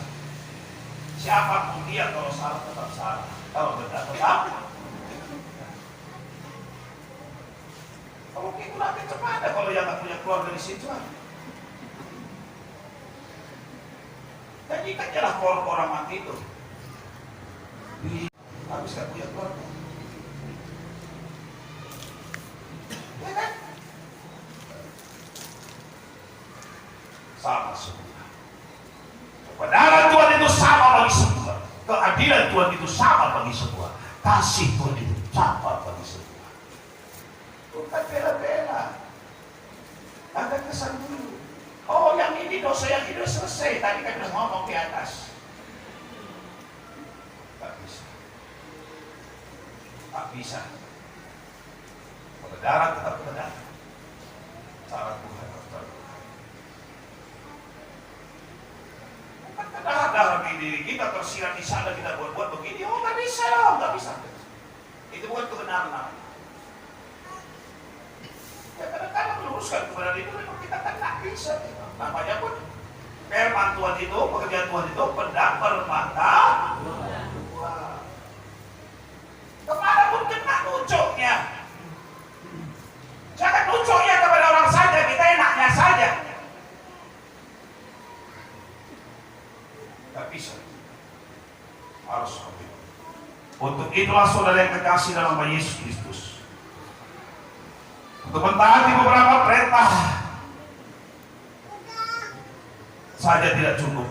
Siapapun dia kalau salah tetap salah, kalau benar tetap. Kalau itu nanti cepat ada kalau yang nggak punya keluarga di situ. Jadi kan jelas orang mati itu habis gak punya keluarga. Ya kan? Sama semua. Kebenaran Tuhan itu sama bagi semua. Keadilan Tuhan itu sama bagi semua. Kasih Tuhan itu sama bagi semua. Bukan bela-bela. Ada kesan dulu. Oh yang ini dosa yang ini selesai. Tadi kan udah ngomong di atas. Tak bisa. Tak bisa. Kebenaran tetap benar. Cara Tuhan tetap Tuhan. Bukan kebenaran dalam diri kita tersirat di sana kita buat begini. Oh nggak bisa loh, nggak bisa. Itu bukan kebenaran namanya. Ya kadang-kadang meluruskan kebenaran itu memang kita kan nggak bisa. Namanya pun firman Tuhan itu, pekerjaan Tuhan itu pedang bermata dua. Kemana pun kena nucuknya. Jangan nucuknya kepada orang saja, kita enaknya saja. Gak bisa. Harus seperti itu. Untuk itulah saudara yang kekasih dalam nama Yesus Kristus. Untuk mentaati beberapa perintah saja tidak cukup,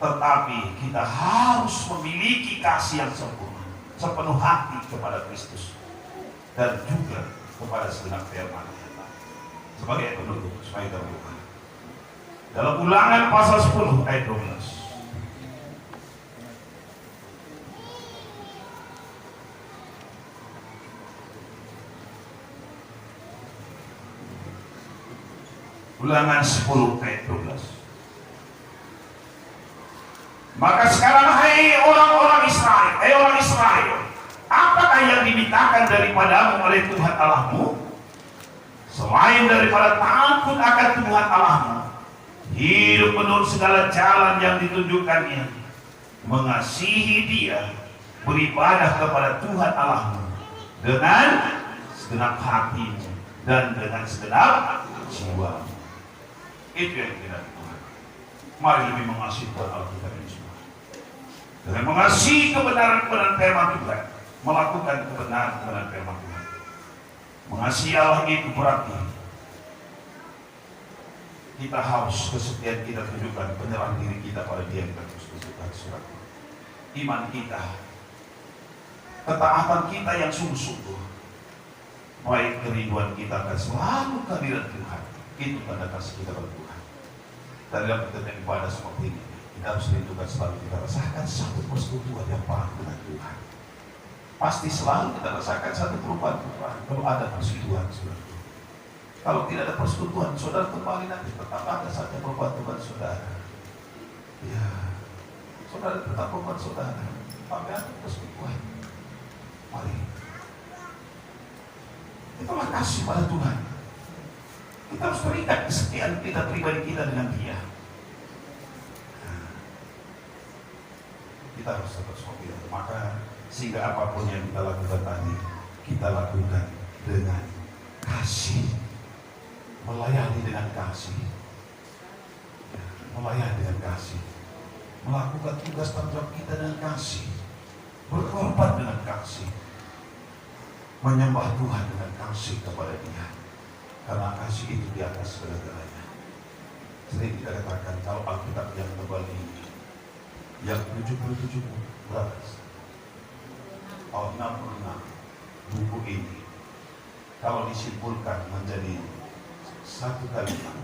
tetapi kita harus memiliki kasih yang sempurna, sepenuh hati kepada Kristus dan juga kepada segenap firman-Nya. sebagai penutup supaya kita buka. Dalam Ulangan pasal 10 ayat 12. Ulangan 10 ayat 12. Maka sekarang hai orang Israel, apakah yang dimintakan daripadamu oleh Tuhan Allahmu selain daripada takut akan Tuhan Allahmu, hidup menurut segala jalan yang ditunjukkannya, mengasihi Dia, beribadah kepada Tuhan Allahmu dengan segenap hatimu dan dengan segenap jiwamu. Itu yang kita Tuhan. Mari lebih mengasihi Tuhan Allah kita ini semua. Dengan mengasihi kebenaran-kebenaran firman Tuhan, melakukan kebenaran-kebenaran firman Tuhan. Mengasihi Allah itu berarti kita harus kesetiaan kita tunjukkan, penyerahan diri kita pada Dia yang terus surat. Iman kita, ketaatan kita yang sungguh-sungguh, baik kerinduan kita akan selalu kehadiran Tuhan. Itu tanda kasih kita pada Tuhan. Dan dalam kegiatan ibadah seperti ini, kita harus rindukan selalu kita rasakan satu persekutuan yang parah dengan Tuhan. Pasti selalu kita rasakan satu perubahan Tuhan kalau ada persekutuan, saudara. Kalau tidak ada persekutuan, saudara kembali nanti tetap ada saja perubahan Tuhan, saudara. Ya, saudara tetap perubahan saudara. Tapi ada persekutuan. Mari. Itulah kasih pada Tuhan. Kita harus terikat kesetiaan kita pribadi kita dengan Dia. Kita harus tetap seperti itu. Maka sehingga apapun yang kita lakukan tadi, kita lakukan dengan kasih, melayani dengan kasih, melakukan tugas tanggung jawab kita dengan kasih, berkorban dengan kasih, menyembah Tuhan dengan kasih kepada Dia. Karena kasih itu di atas segala-galanya. Sering kita katakan kalau Alkitab yang tebal ini, yang 77 berapa? Oh, 66 buku ini, kalau disimpulkan menjadi satu kalimat,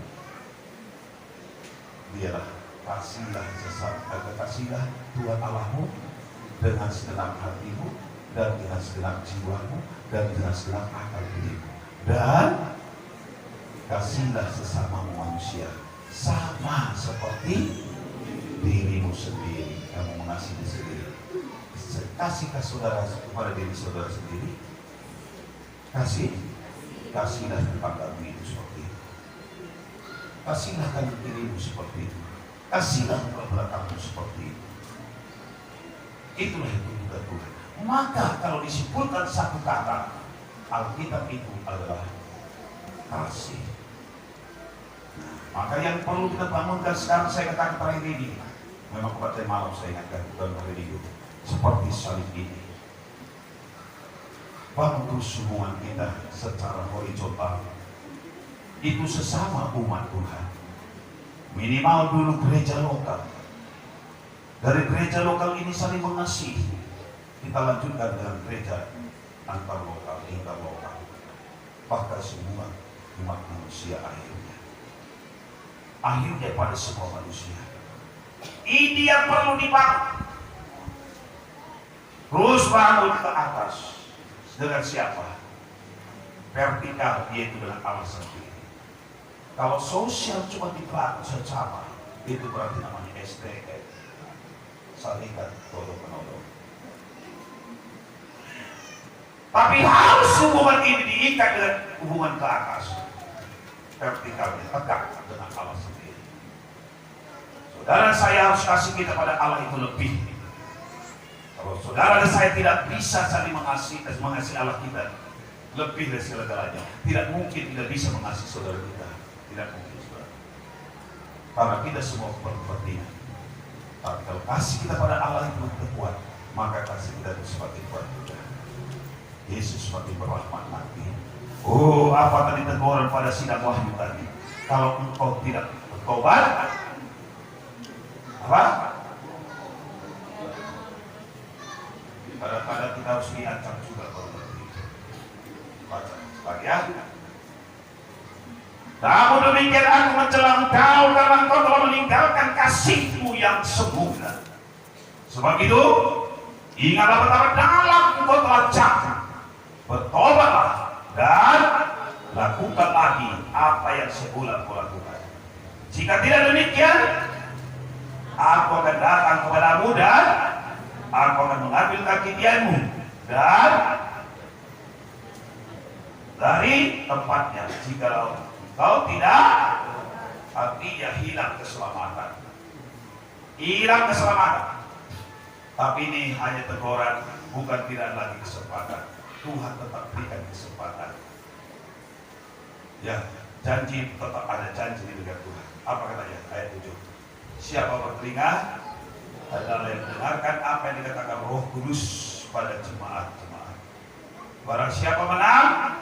dialah kasihlah Tuhan Allahmu dengan segenap hatimu dan dengan segenap jiwamu dan dengan segenap akal budimu, dan kasihlah sesama manusia sama seperti dirimu sendiri. Kamu mengasihi diri sendiri. Kasihkah saudara kepada diri saudara sendiri? Kasihlah tetanggamu itu seperti itu. Kasihlah kanan kirimu seperti itu. Kasihlah belakangmu seperti itu. Itulah yang ditunjukkan Tuhan. Maka kalau disimpulkan satu kata, Alkitab itu adalah kasih. Maka yang perlu kita bangunkan sekarang, saya katakan terakhir ini, memang pada malam saya ingatkan bukan hari Minggu, seperti salib ini. Bangun terus hubungan kita secara horizontal. Itu sesama umat Tuhan. Minimal dulu gereja lokal. Dari gereja lokal ini saling mengasihi. Kita lanjutkan dengan gereja antar lokal, interlokal. Bahkan semua umat manusia akhirnya pada semua manusia. Ini yang perlu dibangun. Terus bangun ke atas. Dengan siapa? Vertikal, yaitu dengan Allah sendiri. Kalau sosial cuma dibangun secara, itu berarti namanya SDM, salingan tolong menolong. Tapi harus hubungan ini diikat dengan hubungan ke atas. Vertikalnya tegak dengan Allah sendiri. Saudara saya harus kasih kita pada Allah itu lebih. Kalau saudara dan saya tidak bisa saling mengasihi Allah kita lebih dari segala-galanya, tidak mungkin tidak bisa mengasihi saudara kita. Tidak mungkin, saudara. Karena kita semua berkepentingan. Tapi kalau kasih kita pada Allah itu kuat, maka kasih kita itu semakin kuat juga. Yesus semakin berrahmat nanti. Oh, apa tadi teguran pada sidang Wahyu tadi? Kalau engkau tidak bertobat, apa? Kadang-kadang kita harus diancam juga kalau berarti. Baca lagi ya. Namun demikian aku mencela engkau karena engkau telah meninggalkan kasihmu yang sempurna. Sebab itu, ingatlah betapa dalam engkau telah jatuh. Bertobatlah dan lakukan lagi apa yang semula kau lakukan. Jika tidak demikian, aku akan datang kepadamu dan aku akan mengambil kakianmu dan dari tempatnya. Jika kau tidak, artinya hilang keselamatan. Hilang keselamatan. Tapi ini hanya teguran, bukan tidak lagi kesempatan. Tuhan tetap berikan kesempatan. Ya, janji tetap ada janji di dekat Tuhan. Apa katanya? Ayat 7. Siapa bertelinga adalah yang mendengarkan apa yang dikatakan Roh Kudus pada jemaat-jemaat. Barang siapa menang,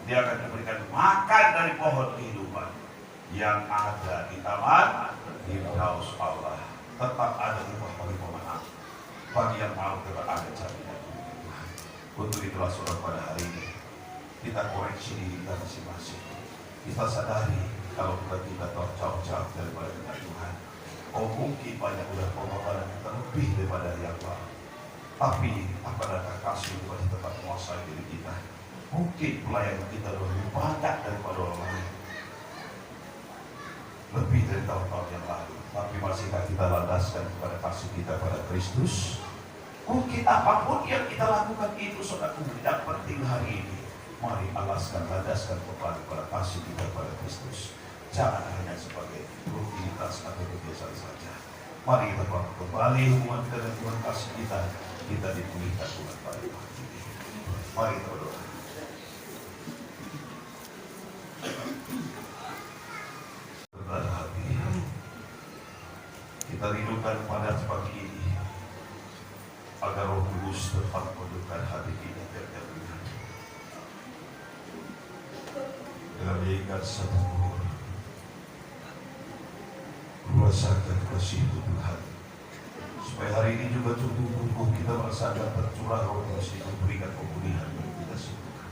dia akan diberikan makan dari pohon kehidupan yang ada di taman Firdaus Allah. Tetap ada upah bagi pemenang. Bagi yang mau tetap ada jaminan. Untuk itulah saudara pada hari ini kita koreksi diri kita masing-masing. Kita sadari kalau kita jauh-jauh daripada Tuhan. Oh mungkin banyak udah pengorbanan kita lebih daripada yang lain. Tapi apakah kasih itu masih tetap menguasai diri kita? Mungkin pelayanan kita lebih banyak daripada orang lain, lebih dari tahun-tahun yang lalu. Tapi masihkah kita landaskan kepada kasih kita pada Kristus? Mungkin apapun yang kita lakukan itu saudara tidak penting hari ini. Mari alaskan, landaskan kepada kasih kita pada Kristus. Jangan hanya sebagai rutinitas atau kebiasaan saja. Mari kita bangun kembali hubungan kita dengan Tuhan, kasih kita dipulihkan Tuhan pada hari ini. Mari kita berdoa. Berat hati kita rindukan pada pagi ini agar Roh Kudus tetap menundukkan hati kita tiap-tiap hari dengan mengingat satu merasakan kasih Tuhan, supaya hari ini juga tubuh kita merasakan tercurah Roh Kudus yang memberikan pemulihan bagi kita semua.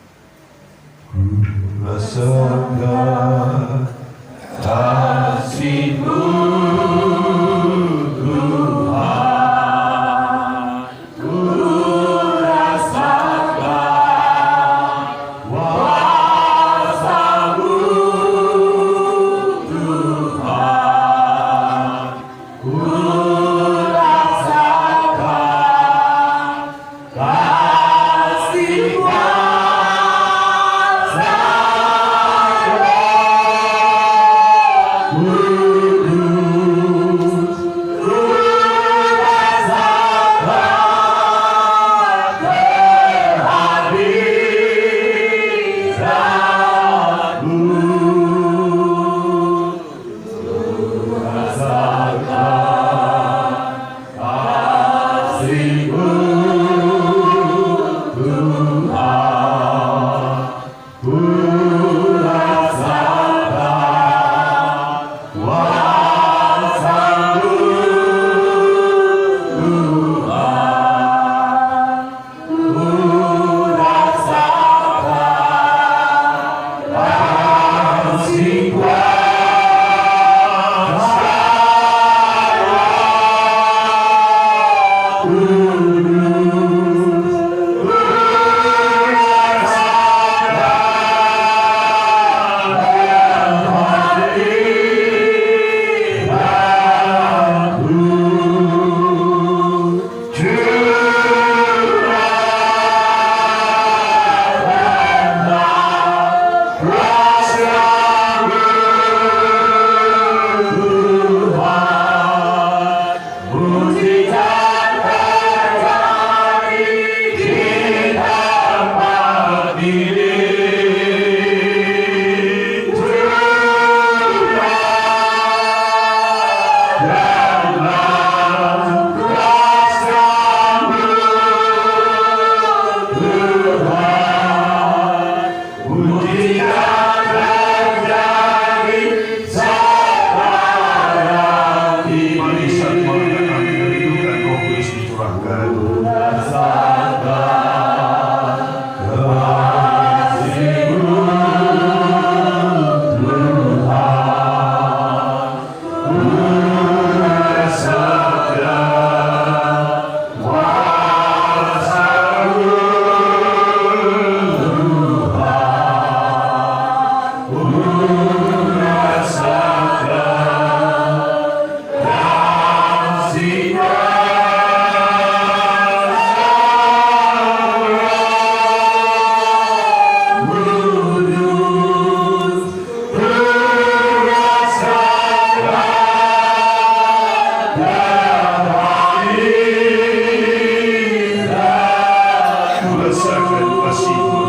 Rasakan kasih-Mu Rasakan kasih-Mu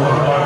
Tuhan.